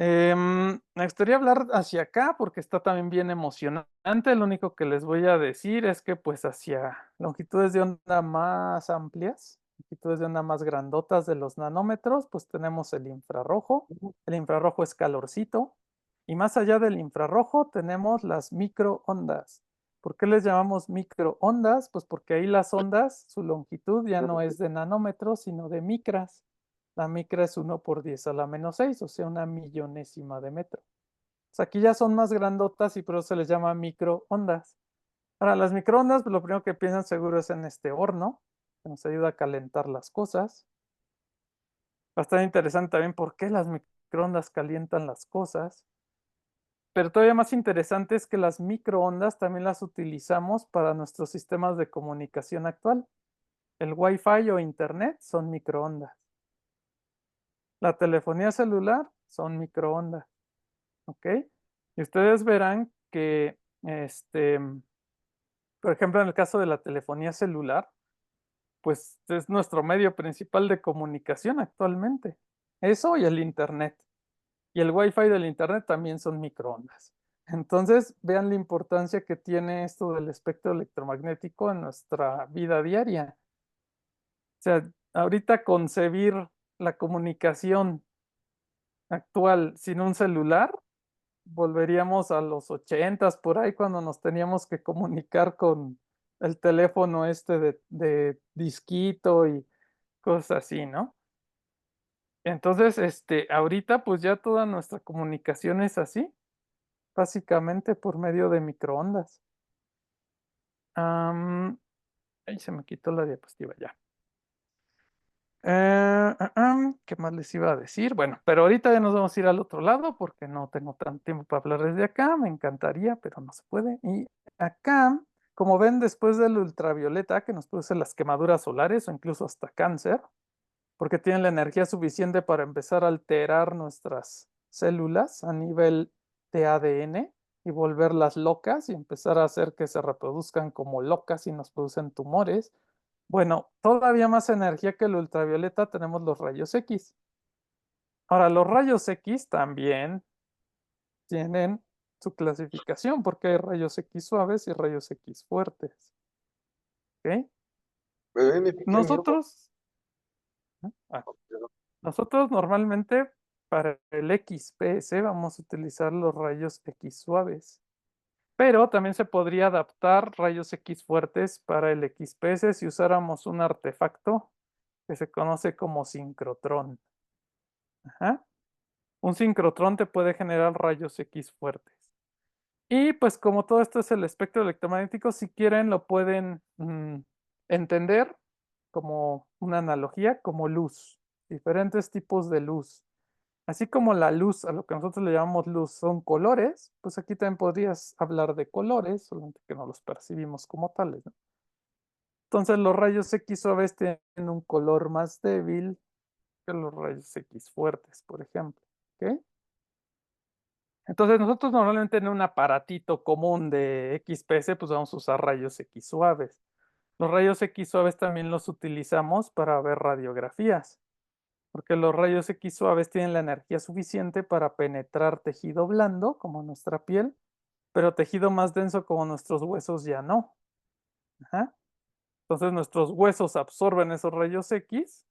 Me gustaría hablar hacia acá porque está también bien emocionante. Lo único que les voy a decir es que pues hacia longitudes de onda más amplias, longitudes de onda más grandotas de los nanómetros, pues tenemos el infrarrojo. El infrarrojo es calorcito. Y más allá del infrarrojo tenemos las microondas. ¿Por qué les llamamos microondas? Pues porque ahí las ondas, su longitud ya no es de nanómetros, sino de micras. La micra es 1 por 10 a la menos 6, o sea, una millonésima de metro. O sea, aquí ya son más grandotas y por eso se les llama microondas. Ahora, las microondas, pues lo primero que piensan seguro es en este horno, que nos ayuda a calentar las cosas. Bastante interesante también por qué las microondas calientan las cosas. Pero todavía más interesante es que las microondas también las utilizamos para nuestros sistemas de comunicación actual. El Wi-Fi o Internet son microondas. La telefonía celular son microondas. ¿Ok? Y ustedes verán que, por ejemplo, en el caso de la telefonía celular, pues es nuestro medio principal de comunicación actualmente. Eso y el Internet. Y el Wi-Fi del Internet también son microondas. Entonces, vean la importancia que tiene esto del espectro electromagnético en nuestra vida diaria. O sea, ahorita concebir la comunicación actual sin un celular volveríamos a los 80 por ahí cuando nos teníamos que comunicar con el teléfono de disquito y cosas así, ¿no? Entonces, ahorita pues ya toda nuestra comunicación es así, básicamente por medio de microondas. Ahí se me quitó la diapositiva ya. ¿Qué más les iba a decir? Bueno, pero ahorita ya nos vamos a ir al otro lado porque no tengo tanto tiempo para hablar desde acá. Me encantaría, pero no se puede. Y acá, como ven, después del ultravioleta que nos produce las quemaduras solares o incluso hasta cáncer, porque tienen la energía suficiente para empezar a alterar nuestras células a nivel de ADN y volverlas locas y empezar a hacer que se reproduzcan como locas y nos producen tumores. Bueno, todavía más energía que el ultravioleta tenemos los rayos X. Ahora, los rayos X también tienen su clasificación porque hay rayos X suaves y rayos X fuertes. ¿Ok? Nosotros, ah, nosotros normalmente para el XPS vamos a utilizar los rayos X suaves, pero también se podría adaptar rayos X fuertes para el XPS si usáramos un artefacto que se conoce como sincrotrón. Ajá. Un sincrotrón te puede generar rayos X fuertes. Y pues como todo esto es el espectro electromagnético, si quieren lo pueden entender como una analogía, como luz, diferentes tipos de luz. Así como la luz, a lo que nosotros le llamamos luz, son colores, pues aquí también podrías hablar de colores, solamente que no los percibimos como tales, ¿no? Entonces los rayos X suaves tienen un color más débil que los rayos X fuertes, por ejemplo. ¿Ok? Entonces nosotros normalmente en un aparatito común de XPS, pues vamos a usar rayos X suaves. Los rayos X suaves también los utilizamos para ver radiografías, porque los rayos X suaves tienen la energía suficiente para penetrar tejido blando, como nuestra piel, pero tejido más denso como nuestros huesos ya no. Ajá. Entonces nuestros huesos absorben esos rayos X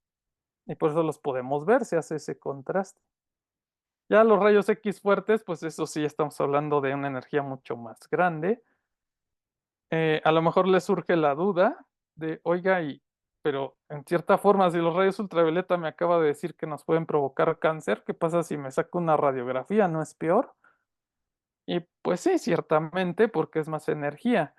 y por eso los podemos ver, se hace ese contraste. Ya los rayos X fuertes, pues eso sí, estamos hablando de una energía mucho más grande. A lo mejor les surge la duda de, oiga, pero en cierta forma, si los rayos ultravioleta me acaba de decir que nos pueden provocar cáncer, ¿qué pasa si me saco una radiografía? ¿No es peor? Y pues sí, ciertamente, porque es más energía,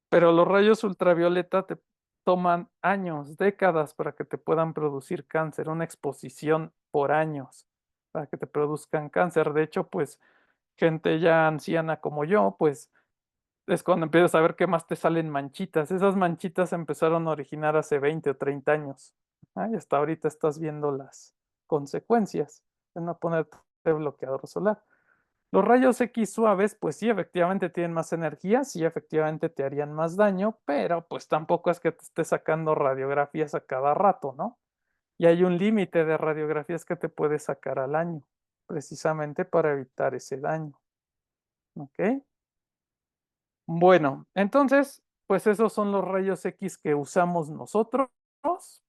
pero los rayos ultravioleta te toman años, décadas para que te puedan producir cáncer, una exposición por años para que te produzcan cáncer. De hecho, pues gente ya anciana como yo, pues es cuando empiezas a ver qué más te salen manchitas. Esas manchitas empezaron a originar hace 20 o 30 años. Y hasta ahorita estás viendo las consecuencias de no ponerte bloqueador solar. Los rayos X suaves, pues sí, efectivamente tienen más energía, sí, efectivamente te harían más daño, pero pues tampoco es que te estés sacando radiografías a cada rato, ¿no? Y hay un límite de radiografías que te puedes sacar al año, precisamente para evitar ese daño. ¿Ok? Bueno, entonces, pues esos son los rayos X que usamos nosotros.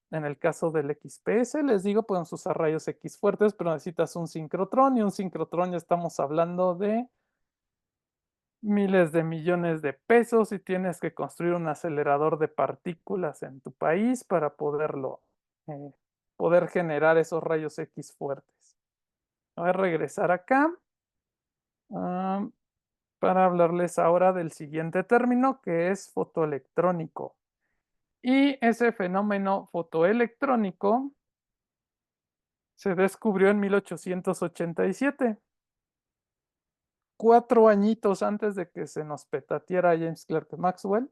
En el caso del XPS, les digo, podemos usar rayos X fuertes, pero necesitas un sincrotrón y un sincrotrón ya estamos hablando de miles de millones de pesos y tienes que construir un acelerador de partículas en tu país para eh, poder generar esos rayos X fuertes. Voy a regresar acá. ah, para hablarles ahora del siguiente término que es fotoelectrónico. Y ese fenómeno fotoelectrónico se descubrió en 1887, 4 añitos antes de que se nos petateara James Clerk Maxwell,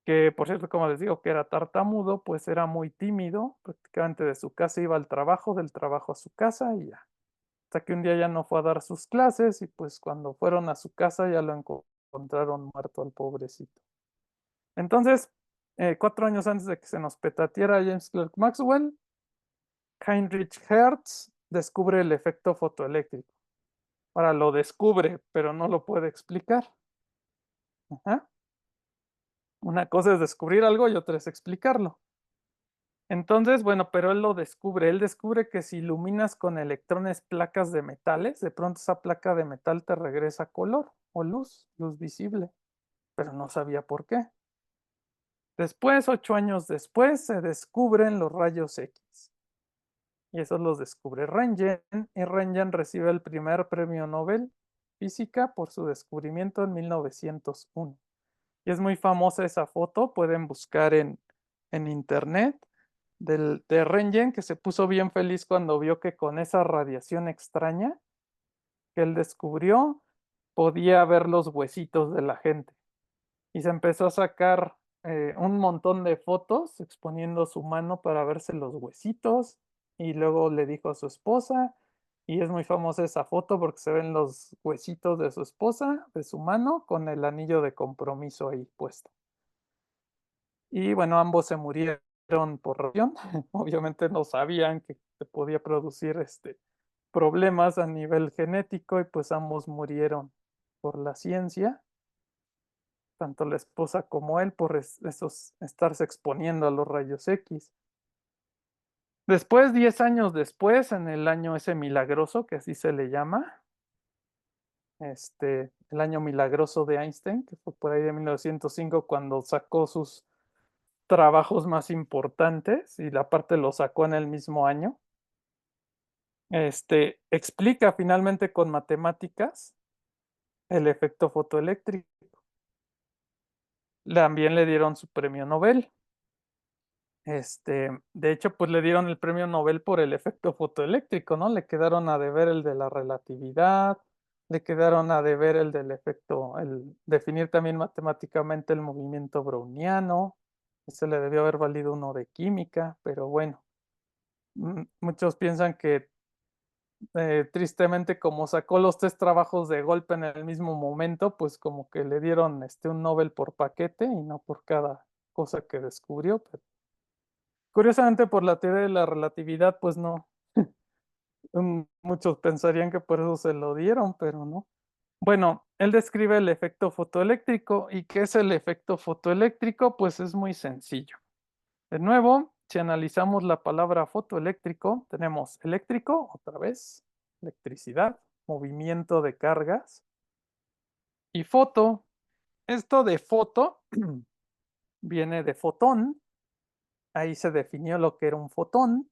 que por cierto, como les digo, que era tartamudo, pues era muy tímido, prácticamente de su casa iba al trabajo, del trabajo a su casa y ya. Hasta que un día ya no fue a dar sus clases y pues cuando fueron a su casa ya lo encontraron muerto al pobrecito. Entonces, 4 años antes de que se nos petateara James Clerk Maxwell, Heinrich Hertz descubre el efecto fotoeléctrico. Ahora lo descubre, pero no lo puede explicar. Ajá. Una cosa es descubrir algo y otra es explicarlo. Entonces, bueno, pero él lo descubre. Él descubre que si iluminas con electrones placas de metales, de pronto esa placa de metal te regresa color o luz, luz visible, pero no sabía por qué. Después, 8 años después, se descubren los rayos X. Y esos los descubre Röntgen, y Röntgen recibe el primer premio Nobel física por su descubrimiento en 1901. Y es muy famosa esa foto, pueden buscar en internet. de Röntgen, que se puso bien feliz cuando vio que con esa radiación extraña que él descubrió, podía ver los huesitos de la gente. Y se empezó a sacar un montón de fotos exponiendo su mano para verse los huesitos. Y luego le dijo a su esposa, y es muy famosa esa foto porque se ven los huesitos de su esposa, de su mano, con el anillo de compromiso ahí puesto. Y bueno, ambos se murieron por radiación. Obviamente no sabían que se podía producir problemas a nivel genético y pues ambos murieron por la ciencia, tanto la esposa como él, por esos, estarse exponiendo a los rayos X. Después, 10 años después, en el año ese milagroso, que así se le llama, el año milagroso de Einstein, que fue por ahí de 1905 cuando sacó sus trabajos más importantes y la parte lo sacó en el mismo año. Explica finalmente con matemáticas el efecto fotoeléctrico. También le dieron su premio Nobel. De hecho, pues le dieron el premio Nobel por el efecto fotoeléctrico, ¿no? Le quedaron a deber el de la relatividad, le quedaron a deber el del efecto, el definir también matemáticamente el movimiento browniano. Ese le debió haber valido uno de química, pero bueno, muchos piensan que tristemente como sacó los tres trabajos de golpe en el mismo momento, pues como que le dieron un Nobel por paquete y no por cada cosa que descubrió, pero curiosamente por la teoría de la relatividad, pues no. Muchos pensarían que por eso se lo dieron, pero no. Bueno, él describe el efecto fotoeléctrico. ¿Y qué es el efecto fotoeléctrico? Pues es muy sencillo. De nuevo, si analizamos la palabra fotoeléctrico, tenemos eléctrico, otra vez, electricidad, movimiento de cargas, y foto. Esto de foto viene de fotón. Ahí se definió lo que era un fotón.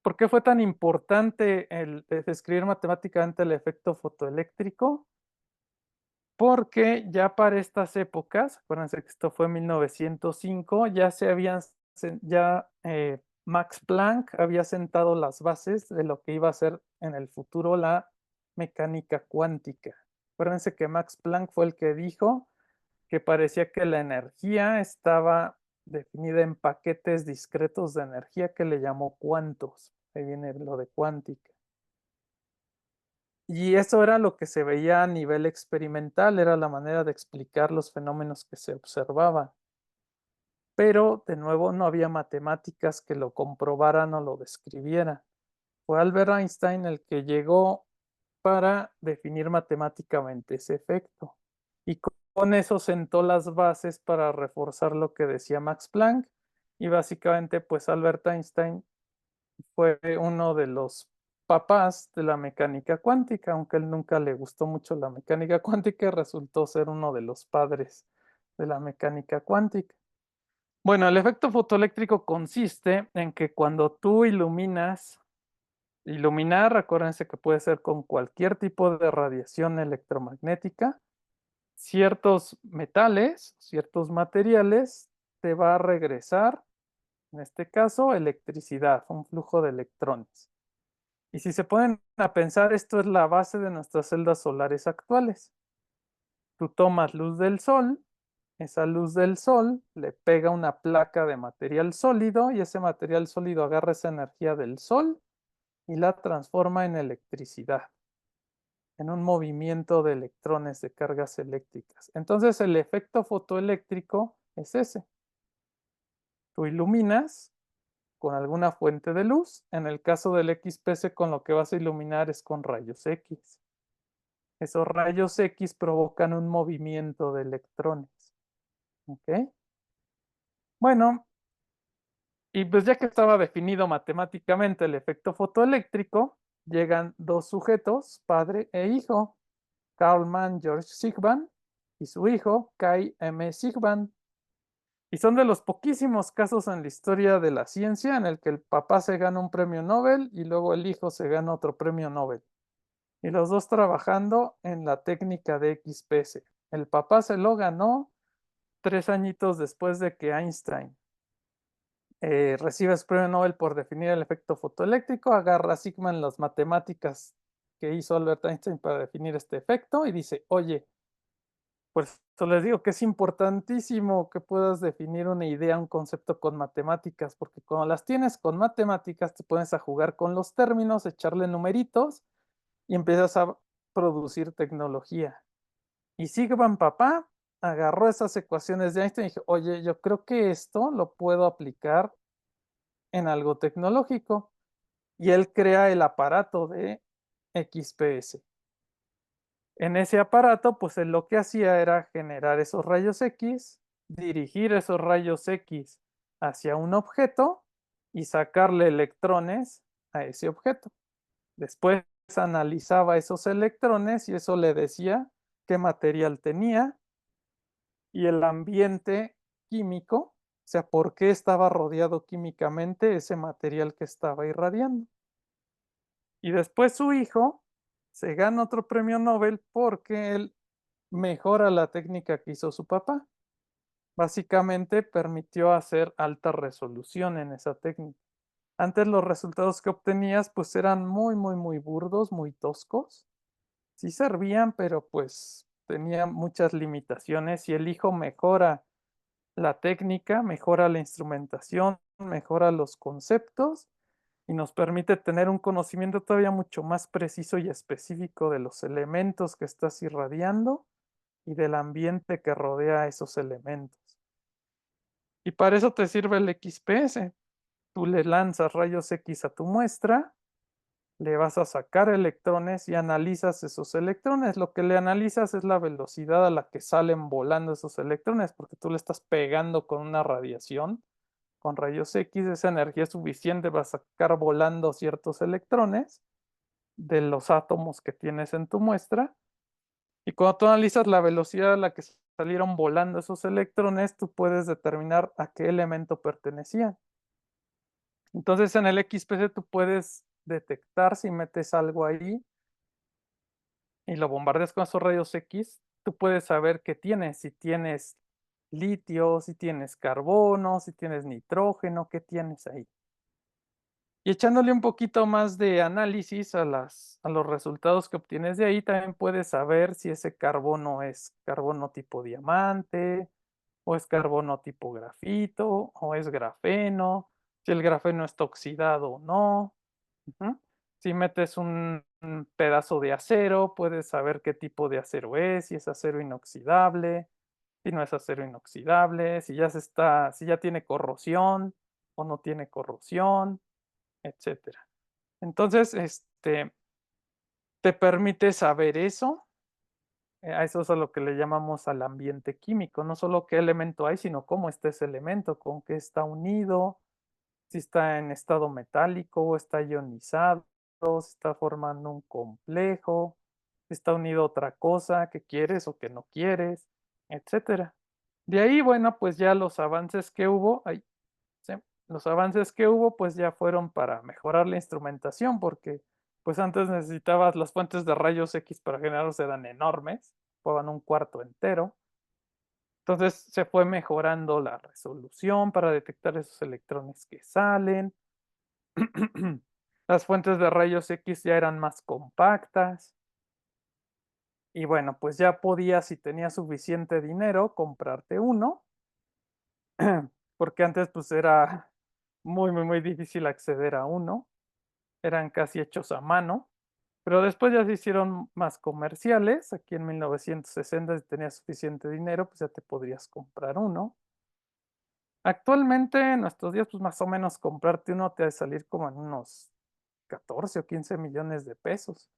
¿Por qué fue tan importante el describir matemáticamente el efecto fotoeléctrico? Porque ya para estas épocas, acuérdense que esto fue en 1905, Max Planck había sentado las bases de lo que iba a ser en el futuro la mecánica cuántica. Acuérdense que Max Planck fue el que dijo que parecía que la energía estaba definida en paquetes discretos de energía que le llamó cuantos. Ahí viene lo de cuántica. Y eso era lo que se veía a nivel experimental, era la manera de explicar los fenómenos que se observaban. Pero, de nuevo, no había matemáticas que lo comprobaran o lo describieran. Fue Albert Einstein el que llegó para definir matemáticamente ese efecto. Y con eso sentó las bases para reforzar lo que decía Max Planck. Y básicamente, pues Albert Einstein fue uno de los papás de la mecánica cuántica, aunque él nunca le gustó mucho la mecánica cuántica, resultó ser uno de los padres de la mecánica cuántica. Bueno, el efecto fotoeléctrico consiste en que cuando tú iluminar, acuérdense que puede ser con cualquier tipo de radiación electromagnética, ciertos metales, ciertos materiales, te va a regresar, en este caso, electricidad, un flujo de electrones. Y si se ponen a pensar, esto es la base de nuestras celdas solares actuales. Tú tomas luz del sol, esa luz del sol le pega una placa de material sólido y ese material sólido agarra esa energía del sol y la transforma en electricidad, en un movimiento de electrones de cargas eléctricas. Entonces el efecto fotoeléctrico es ese. Tú iluminas con alguna fuente de luz. En el caso del XPC, con lo que vas a iluminar es con rayos X. Esos rayos X provocan un movimiento de electrones. ¿Ok? Bueno, y pues ya que estaba definido matemáticamente el efecto fotoeléctrico, llegan dos sujetos, padre e hijo, Karl Mann George Siegbahn y su hijo Kai M. Siegbahn. Y son de los poquísimos casos en la historia de la ciencia en el que el papá se gana un premio Nobel y luego el hijo se gana otro premio Nobel. Y los dos trabajando en la técnica de XPS. El papá se lo ganó 3 añitos después de que Einstein. recibes premio Nobel por definir el efecto fotoeléctrico, agarra a Sigma las matemáticas que hizo Albert Einstein para definir este efecto y dice, oye, pues eso les digo que es importantísimo que puedas definir una idea, un concepto con matemáticas, porque cuando las tienes con matemáticas te pones a jugar con los términos, echarle numeritos y empiezas a producir tecnología. Y Sigma papá agarró esas ecuaciones de Einstein y dije, oye, yo creo que esto lo puedo aplicar en algo tecnológico. Y él crea el aparato de XPS. En ese aparato, pues él lo que hacía era generar esos rayos X, dirigir esos rayos X hacia un objeto y sacarle electrones a ese objeto. Después analizaba esos electrones y eso le decía qué material tenía y el ambiente químico, o sea, por qué estaba rodeado químicamente ese material que estaba irradiando. Y después su hijo se gana otro premio Nobel porque él mejora la técnica que hizo su papá. Básicamente permitió hacer alta resolución en esa técnica. Antes los resultados que obtenías pues eran muy burdos, muy toscos. Sí servían, pero pues tenían muchas limitaciones y el hijo mejora la técnica, mejora la instrumentación, mejora los conceptos y nos permite tener un conocimiento todavía mucho más preciso y específico de los elementos que estás irradiando y del ambiente que rodea a esos elementos. Y para eso te sirve el XPS. Tú le lanzas rayos X a tu muestra, le vas a sacar electrones y analizas esos electrones. Lo que le analizas es la velocidad a la que salen volando esos electrones, porque tú le estás pegando con una radiación, con rayos X, esa energía es suficiente para sacar volando ciertos electrones de los átomos que tienes en tu muestra. Y cuando tú analizas la velocidad a la que salieron volando esos electrones, tú puedes determinar a qué elemento pertenecían. Entonces en el XPC tú puedes detectar si metes algo ahí y lo bombardeas con esos rayos X, tú puedes saber qué tienes, si tienes litio, si tienes carbono, si tienes nitrógeno, qué tienes ahí. Y echándole un poquito más de análisis a los resultados que obtienes de ahí, también puedes saber si ese carbono es carbono tipo diamante, o es carbono tipo grafito, o es grafeno, si el grafeno está oxidado o no. Ujú. Si metes un pedazo de acero, puedes saber qué tipo de acero es, si es acero inoxidable, si no es acero inoxidable, si ya tiene corrosión o no tiene corrosión, etcétera. Entonces, te permite saber eso. A eso es a lo que le llamamos al ambiente químico. No solo qué elemento hay, sino cómo está ese elemento, con qué está unido, si está en estado metálico o está ionizado, si está formando un complejo, si está unido a otra cosa que quieres o que no quieres, etcétera. De ahí, bueno, pues ya los avances que hubo, ¿sí? Los avances que hubo pues ya fueron para mejorar la instrumentación porque pues antes necesitabas las fuentes de rayos X para generarlos eran enormes, ocupaban un cuarto entero. Entonces se fue mejorando la resolución para detectar esos electrones que salen. Las fuentes de rayos X ya eran más compactas. Y bueno, pues ya podías, si tenías suficiente dinero, comprarte uno, porque antes pues era muy difícil acceder a uno. Eran casi hechos a mano, pero después ya se hicieron más comerciales. Aquí en 1960, si tenías suficiente dinero, pues ya te podrías comprar uno. Actualmente, en nuestros días, pues más o menos comprarte uno te ha de salir como en unos 14 o 15 millones de pesos.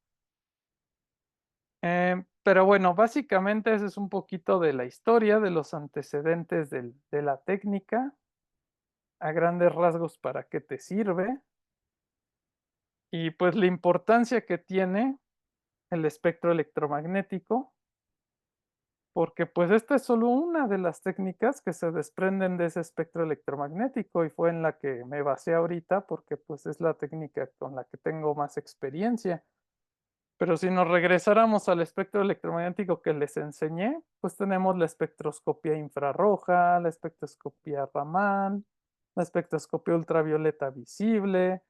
Pero bueno, básicamente ese es un poquito de la historia, de los antecedentes de la técnica, a grandes rasgos para qué te sirve y pues la importancia que tiene el espectro electromagnético, porque pues esta es solo una de las técnicas que se desprenden de ese espectro electromagnético y fue en la que me basé ahorita porque pues es la técnica con la que tengo más experiencia. Pero si nos regresáramos al espectro electromagnético que les enseñé, pues tenemos la espectroscopia infrarroja, la espectroscopia Raman, la espectroscopia ultravioleta visible,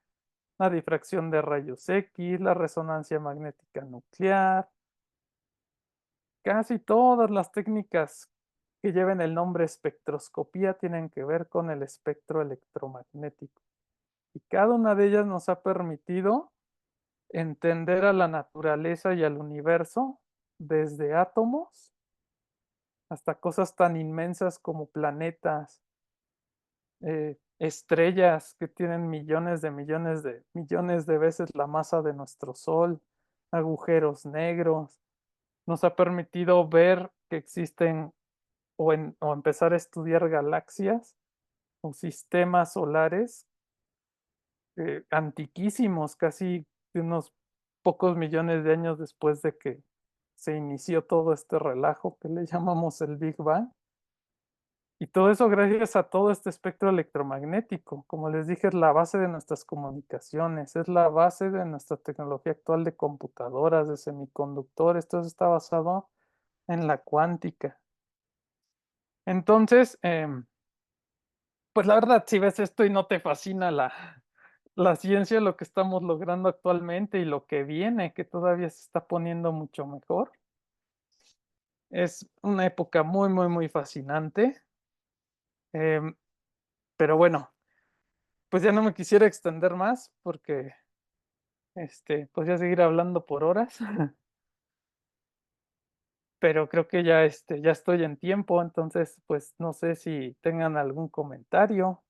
la difracción de rayos X, la resonancia magnética nuclear. Casi todas las técnicas que lleven el nombre espectroscopía tienen que ver con el espectro electromagnético. Y cada una de ellas nos ha permitido entender a la naturaleza y al universo desde átomos hasta cosas tan inmensas como planetas, estrellas que tienen millones de veces la masa de nuestro Sol, agujeros negros. Nos ha permitido ver que existen o empezar a estudiar galaxias o sistemas solares antiquísimos, casi de unos pocos millones de años después de que se inició todo este relajo que le llamamos el Big Bang. Y todo eso gracias a todo este espectro electromagnético. Como les dije, es la base de nuestras comunicaciones, es la base de nuestra tecnología actual de computadoras, de semiconductores. Todo eso está basado en la cuántica. Entonces, pues la verdad, si ves esto y no te fascina la ciencia, lo que estamos logrando actualmente y lo que viene, que todavía se está poniendo mucho mejor, es una época muy, muy, muy fascinante. Em, pero bueno, pues ya no me quisiera extender más porque podría seguir hablando por horas, pero creo que ya, ya estoy en tiempo, entonces pues no sé si tengan algún comentario,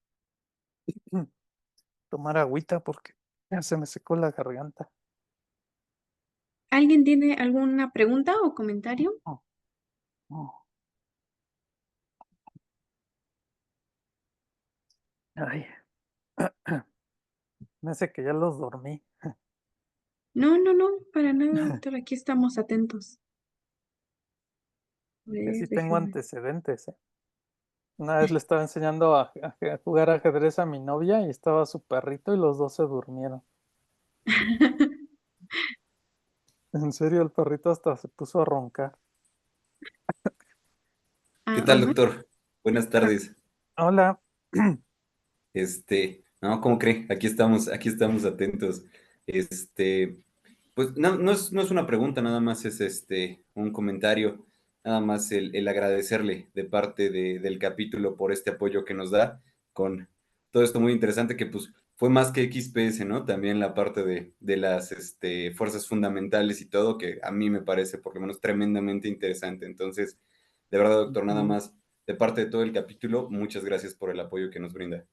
tomar agüita porque ya se me secó la garganta. ¿Alguien tiene alguna pregunta o comentario? Oh, oh, ay, me hace que ya los dormí. No, no, no, para nada, doctor. Aquí estamos atentos. A Que ver, sí tengo déjeme. antecedentes, ¿eh? Una vez le estaba enseñando a jugar ajedrez a mi novia y estaba su perrito y los dos se durmieron. En serio, el perrito hasta se puso a roncar. ¿Qué Ah, tal, ujú. doctor? Buenas tardes. Hola. No, ¿cómo cree? Aquí estamos atentos. Este, pues no es una pregunta, nada más es un comentario, nada más el agradecerle de parte del capítulo por este apoyo que nos da con todo esto muy interesante que pues fue más que XPS, ¿no? También la parte de las fuerzas fundamentales y todo, que a mí me parece por lo menos tremendamente interesante. Entonces, de verdad, doctor, nada Ujú. más de parte de todo el capítulo, muchas gracias por el apoyo que nos brinda.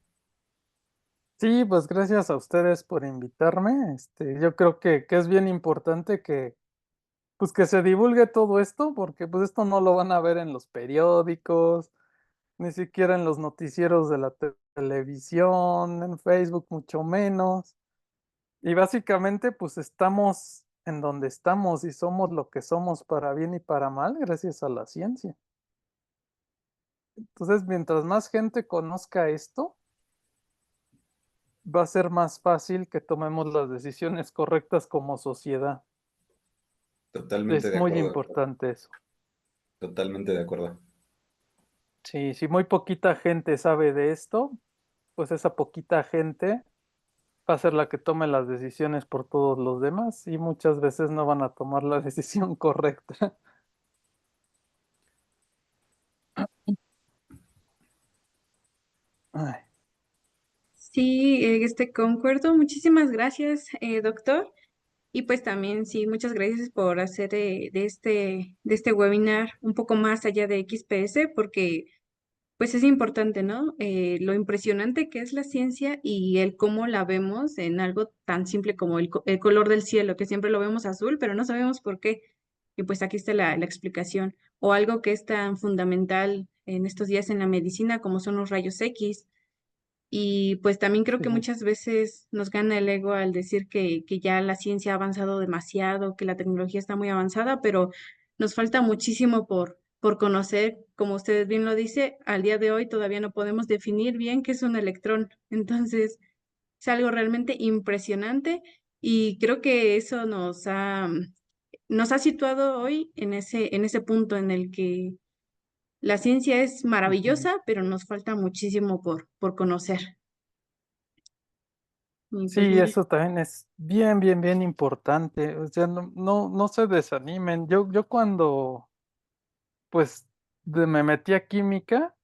Sí, pues gracias a ustedes por invitarme. Yo creo que es bien importante pues que se divulgue todo esto, porque pues esto no lo van a ver en los periódicos, ni siquiera en los noticieros de la televisión, en Facebook mucho menos. Y básicamente pues estamos en donde estamos y somos lo que somos para bien y para mal gracias a la ciencia. Entonces, mientras más gente conozca esto, va a ser más fácil que tomemos las decisiones correctas como sociedad. Totalmente Es de muy acuerdo, doctor. importante eso. Totalmente de acuerdo. Sí, si muy poquita gente sabe de esto, pues esa poquita gente va a ser la que tome las decisiones por todos los demás y muchas veces no van a tomar la decisión correcta. Ay, Sí, concuerdo. Muchísimas gracias, doctor. Y pues también, sí, muchas gracias por hacer de este webinar un poco más allá de XPS, porque pues es importante, ¿no? Lo impresionante que es la ciencia y el cómo la vemos en algo tan simple como el color del cielo, que siempre lo vemos azul, pero no sabemos por qué. Y pues aquí está la explicación. O algo que es tan fundamental en estos días en la medicina como son los rayos X. Y pues también creo que sí. muchas veces nos gana el ego al decir que ya la ciencia ha avanzado demasiado, que la tecnología está muy avanzada, pero nos falta muchísimo por conocer. Como usted bien lo dice, al día de hoy todavía no podemos definir bien qué es un electrón. Entonces, es algo realmente impresionante y creo que eso nos ha situado hoy en ese punto en el que La ciencia es Ujú. maravillosa, pero nos falta muchísimo por conocer. Y pues Sí, mira, eso también es bien, bien, bien importante. O sea, no se desanimen. Yo cuando pues me metí a química,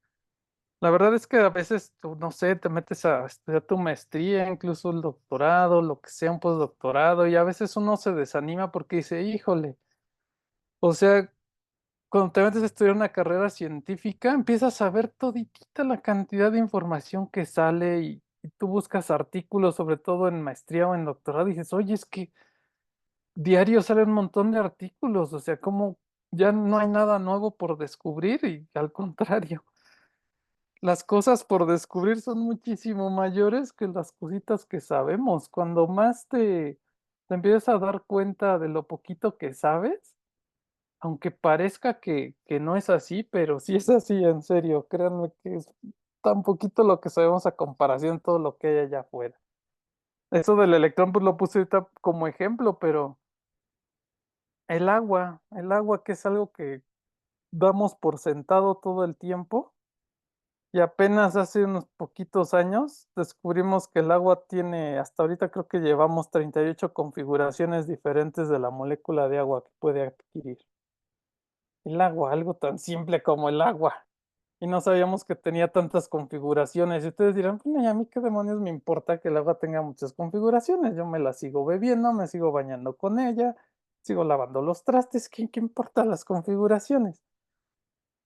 la verdad es que a veces, tú, no sé, te metes a estudiar tu maestría, incluso el doctorado, lo que sea, un postdoctorado, y a veces uno se desanima porque dice, híjole, o sea, cuando te metes a estudiar una carrera científica, empiezas a ver toditita la cantidad de información que sale y tú buscas artículos, sobre todo en maestría o en doctorado, y dices, oye, es que diario sale un montón de artículos, o sea, como ya no hay nada nuevo por descubrir y al contrario, las cosas por descubrir son muchísimo mayores que las cositas que sabemos. Cuando más te empiezas a dar cuenta de lo poquito que sabes, aunque parezca que no es así, pero sí es así, en serio, créanme que es tan poquito lo que sabemos a comparación de todo lo que hay allá afuera. Eso del electrón, pues lo puse ahorita como ejemplo, pero el agua que es algo que damos por sentado todo el tiempo, y apenas hace unos poquitos años descubrimos que el agua tiene, hasta ahorita creo que llevamos 38 configuraciones diferentes de la molécula de agua que puede adquirir. El agua, algo tan simple como el agua. Y no sabíamos que tenía tantas configuraciones. Y ustedes dirán, bueno, ¿y a mí qué demonios me importa que el agua tenga muchas configuraciones? Yo me la sigo bebiendo, me sigo bañando con ella, sigo lavando los trastes. ¿Qué importa las configuraciones?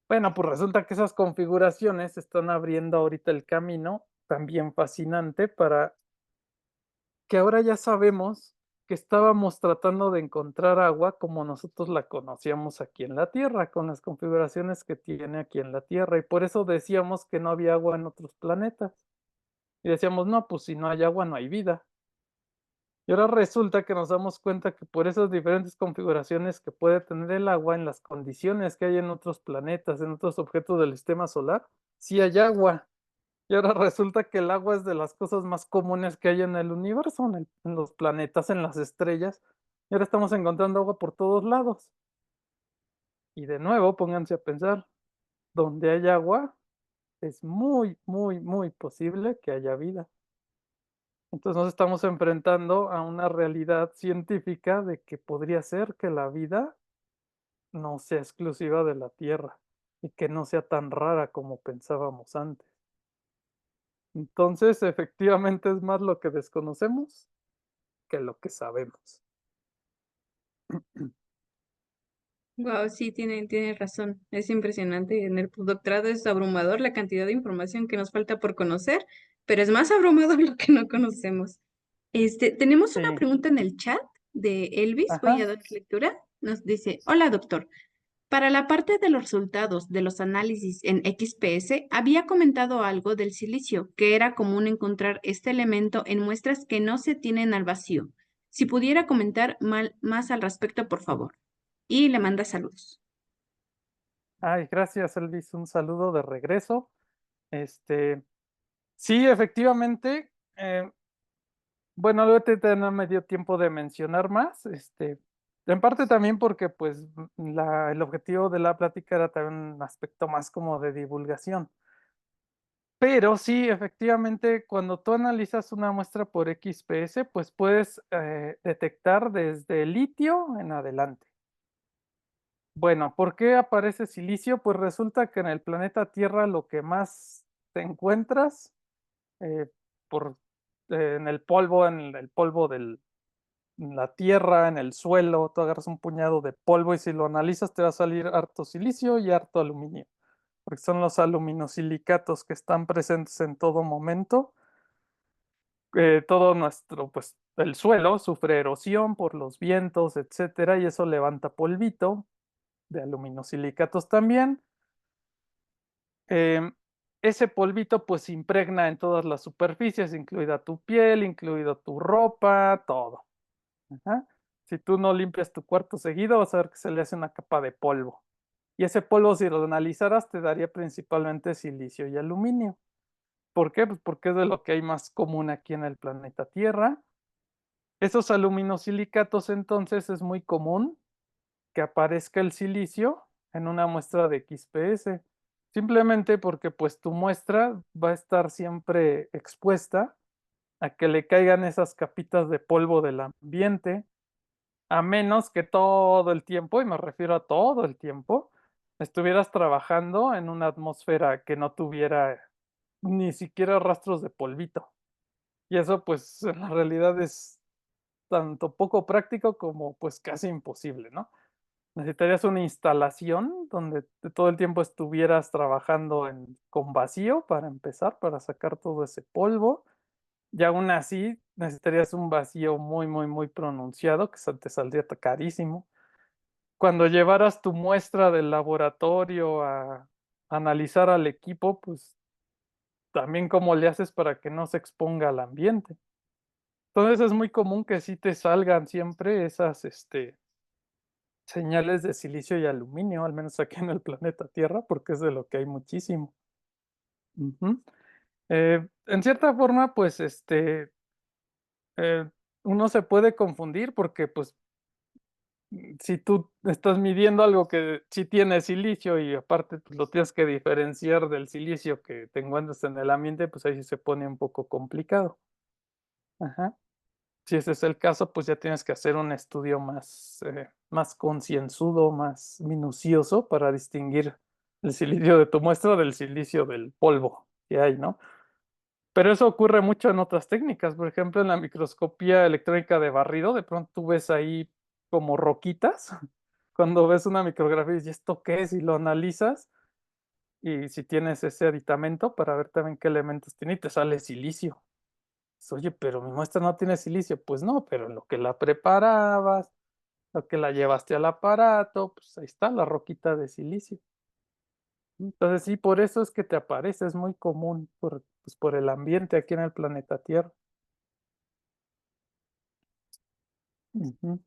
Bueno, pues resulta que esas configuraciones están abriendo ahorita el camino, también fascinante, para que ahora ya sabemos que estábamos tratando de encontrar agua como nosotros la conocíamos aquí en la Tierra, con las configuraciones que tiene aquí en la Tierra, y por eso decíamos que no había agua en otros planetas. Y decíamos, no, pues si no hay agua, no hay vida. Y ahora resulta que nos damos cuenta que por esas diferentes configuraciones que puede tener el agua en las condiciones que hay en otros planetas, en otros objetos del sistema solar, sí hay agua. Y ahora resulta que el agua es de las cosas más comunes que hay en el universo, en los planetas, en las estrellas. Y ahora estamos encontrando agua por todos lados. Y de nuevo, pónganse a pensar, donde hay agua, es muy, muy, muy posible que haya vida. Entonces nos estamos enfrentando a una realidad científica de que podría ser que la vida no sea exclusiva de la Tierra y que no sea tan rara como pensábamos antes. Entonces, efectivamente es más lo que desconocemos que lo que sabemos. wow, sí, tiene razón. Es impresionante. En el doctorado es abrumador la cantidad de información que nos falta por conocer, pero es más abrumador lo que no conocemos. Tenemos una Sí, pregunta en el chat de Elvis. Voy a ajá. dar lectura. Nos dice, hola doctor. Para la parte de los resultados de los análisis en XPS, había comentado algo del silicio, que era común encontrar este elemento en muestras que no se tienen al vacío. Si pudiera comentar más al respecto, por favor. Y le manda saludos. Ay, gracias, Elvis. Un saludo de regreso. Este, sí, efectivamente. Bueno, ahorita no me dio tiempo de mencionar más. En parte también porque, pues, el objetivo de la plática era también un aspecto más como de divulgación. Pero sí, efectivamente, cuando tú analizas una muestra por XPS, pues puedes detectar desde litio en adelante. Bueno, ¿por qué aparece silicio? Pues resulta que en el planeta Tierra lo que más te encuentras eh, por, en el polvo de la tierra, en el suelo, tú agarras un puñado de polvo y si lo analizas te va a salir harto silicio y harto aluminio, porque son los aluminosilicatos que están presentes en todo momento. Todo nuestro, pues el suelo sufre erosión por los vientos, etcétera, y eso levanta polvito de aluminosilicatos también. Em, Ese polvito pues se impregna en todas las superficies, incluida tu piel, incluido tu ropa, todo. Ajá. Si tú no limpias tu cuarto seguido, vas a ver que se le hace una capa de polvo. Y ese polvo, si lo analizaras, te daría principalmente silicio y aluminio. ¿Por qué? Pues porque es de lo que hay más común aquí en el planeta Tierra. Esos aluminosilicatos, entonces, es muy común que aparezca el silicio en una muestra de XPS. simplemente porque pues tu muestra va a estar siempre expuesta a que le caigan esas capitas de polvo del ambiente, a menos que todo el tiempo, y me refiero a todo el tiempo, estuvieras trabajando en una atmósfera que no tuviera ni siquiera rastros de polvito. Y eso pues en la realidad es tanto poco práctico como pues casi imposible, ¿no? Necesitarías una instalación donde todo el tiempo estuvieras trabajando con vacío para empezar, para sacar todo ese polvo. Y aún así necesitarías un vacío muy, muy, muy pronunciado que te saldría carísimo. Cuando llevaras tu muestra del laboratorio a analizar al equipo, pues también cómo le haces para que no se exponga al ambiente. Entonces es muy común que sí te salgan siempre esas señales de silicio y aluminio, al menos aquí en el planeta Tierra, porque es de lo que hay muchísimo. Ujú. En cierta forma, pues eh, uno se puede confundir porque pues si tú estás midiendo algo que sí tiene silicio y aparte pues, lo tienes que diferenciar del silicio que te encuentras en el ambiente, pues ahí sí se pone un poco complicado. Ajá. Si ese es el caso, pues ya tienes que hacer un estudio más concienzudo, más minucioso para distinguir el silicio de tu muestra del silicio del polvo que hay, ¿no? Pero eso ocurre mucho en otras técnicas. Por ejemplo, en la microscopía electrónica de barrido, de pronto tú ves ahí como roquitas. Cuando ves una micrografía y dices, ¿esto qué es? Y lo analizas y si tienes ese aditamento para ver también qué elementos tiene y te sale silicio. Oye, pero mi muestra no tiene silicio. Pues no, pero en lo que la preparabas, lo que la llevaste al aparato, pues ahí está la roquita de silicio. Entonces sí, por eso es que te aparece, es muy común pues, por el ambiente aquí en el planeta Tierra. Ujú.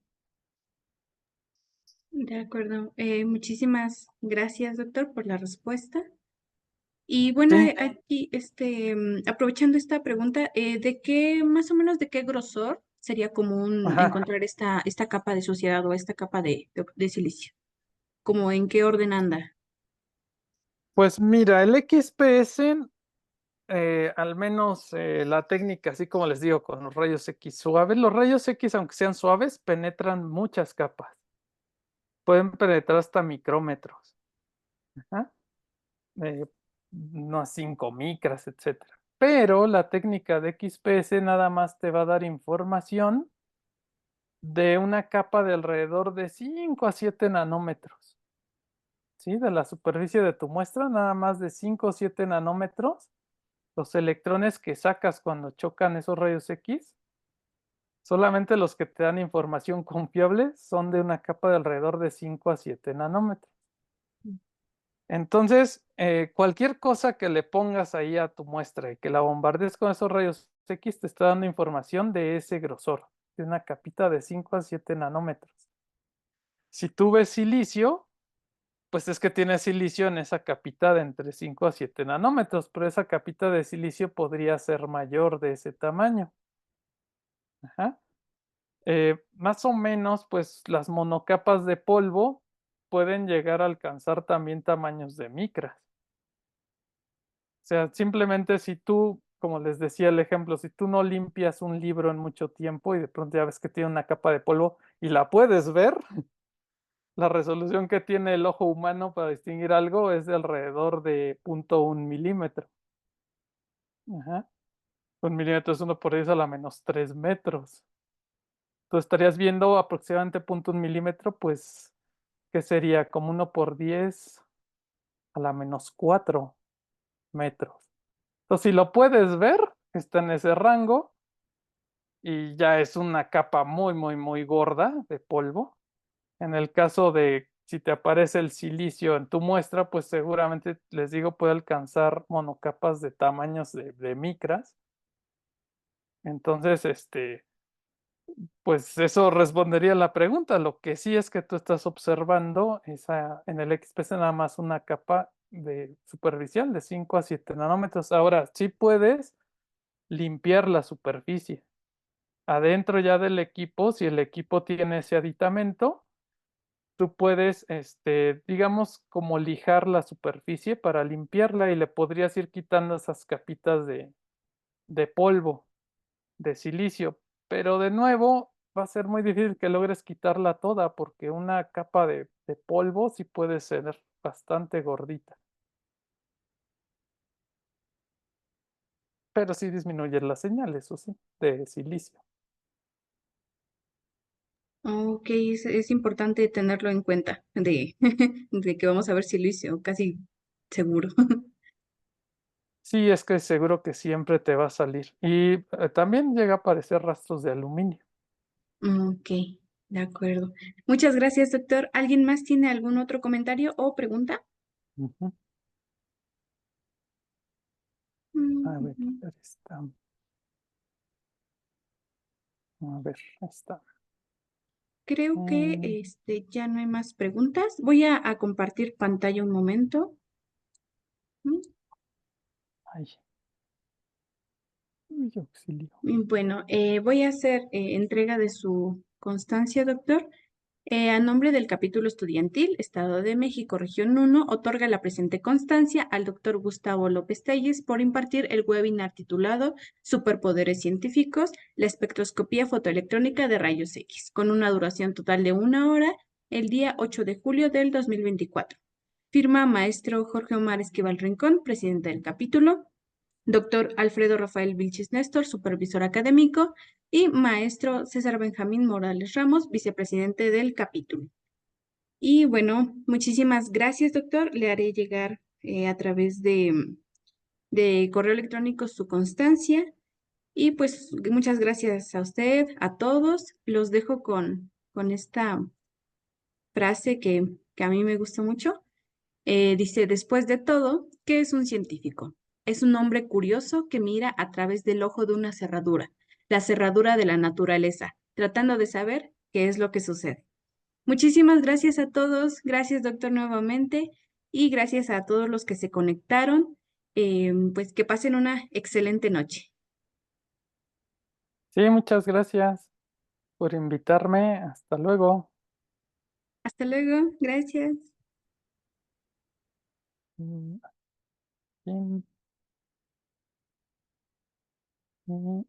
De acuerdo. Muchísimas gracias, doctor, por la respuesta. Y bueno, Sí, aquí, aprovechando esta pregunta, ¿de qué, más o menos, de qué grosor sería común ajá. encontrar esta capa de suciedad o esta capa de silicio? ¿Cómo en qué orden anda? Pues mira, el XPS, al menos la técnica, así como les digo, con los rayos X suaves, los rayos X, aunque sean suaves, penetran muchas capas. Pueden penetrar hasta micrómetros. Ajá. eh, Unas 5 micras, etcétera. Pero la técnica de XPS nada más te va a dar información de una capa de alrededor de 5 a 7 nanómetros. ¿Sí? De la superficie de tu muestra, nada más de 5 o 7 nanómetros. Los electrones que sacas cuando chocan esos rayos X, solamente los que te dan información confiable son de una capa de alrededor de 5 a 7 nanómetros. Entonces, cualquier cosa que le pongas ahí a tu muestra y que la bombardees con esos rayos X te está dando información de ese grosor, de una capita de 5 a 7 nanómetros. Si tú ves silicio, pues es que tiene silicio en esa capita de entre 5 a 7 nanómetros, pero esa capita de silicio podría ser mayor de ese tamaño. Ajá. Más o menos, pues las monocapas de polvo pueden llegar a alcanzar también tamaños de micras. O sea, simplemente si tú, como les decía el ejemplo, si tú no limpias un libro en mucho tiempo y de pronto ya ves que tiene una capa de polvo y la puedes ver, la resolución que tiene el ojo humano para distinguir algo es de alrededor de 0.1 milímetro. Ajá. Un milímetro es 1 por 10 a la menos 3 metros. Tú estarías viendo aproximadamente 0.1 milímetro, pues, que sería como 1 por 10 a la menos 4 metros. Entonces, si lo puedes ver, está en ese rango y ya es una capa muy, muy, muy gorda de polvo. En el caso de si te aparece el silicio en tu muestra, pues seguramente, les digo, puede alcanzar monocapas de tamaños de micras. Entonces, pues eso respondería a la pregunta. Lo que sí es que tú estás observando en el XPC nada más una capa de superficial de 5 a 7 nanómetros. Ahora, sí puedes limpiar la superficie. Adentro ya del equipo, si el equipo tiene ese aditamento, tú puedes, digamos, como lijar la superficie para limpiarla y le podrías ir quitando esas capitas de polvo, de silicio. Pero de nuevo, va a ser muy difícil que logres quitarla toda porque una capa de polvo sí puede ser bastante gordita. Pero sí disminuye la señal, eso sí, de silicio. Ok, es importante tenerlo en cuenta de, de que vamos a ver silicio, casi seguro. Sí, es que seguro que siempre te va a salir. Y también llega a aparecer rastros de aluminio. Ok, de acuerdo. Muchas gracias, doctor. ¿Alguien más tiene algún otro comentario o pregunta? Ujú. A ver, Ujú. está. A ver, está. Creo que ya no hay más preguntas. Voy a compartir pantalla un momento. Mm, Ay, uy, auxilio. Bueno, voy a hacer entrega de su constancia, doctor. A nombre del capítulo estudiantil, Estado de México, Región 1, otorga la presente constancia al doctor Gustavo López Telles por impartir el webinar titulado Superpoderes Científicos, la espectroscopía fotoelectrónica de rayos X, con una duración total de 1 hora, el día 8 de julio del 2024. Firma maestro Jorge Omar Esquivel Rincón, presidente del capítulo. Doctor Alfredo Rafael Vilchis Néstor, supervisor académico, y maestro César Benjamín Morales Ramos, vicepresidente del capítulo. Y bueno, muchísimas gracias, doctor. Le haré llegar a través de correo electrónico su constancia. Y pues muchas gracias a usted, a todos. Los dejo con esta frase que a mí me gusta mucho. Dice, después de todo, ¿qué es un científico? Es un hombre curioso que mira a través del ojo de una cerradura, la cerradura de la naturaleza, tratando de saber qué es lo que sucede. Muchísimas gracias a todos, gracias doctor nuevamente y gracias a todos los que se conectaron. Pues que pasen una excelente noche. Sí, muchas gracias por invitarme. Hasta luego. Hasta luego, gracias. Mm, bien. Mm.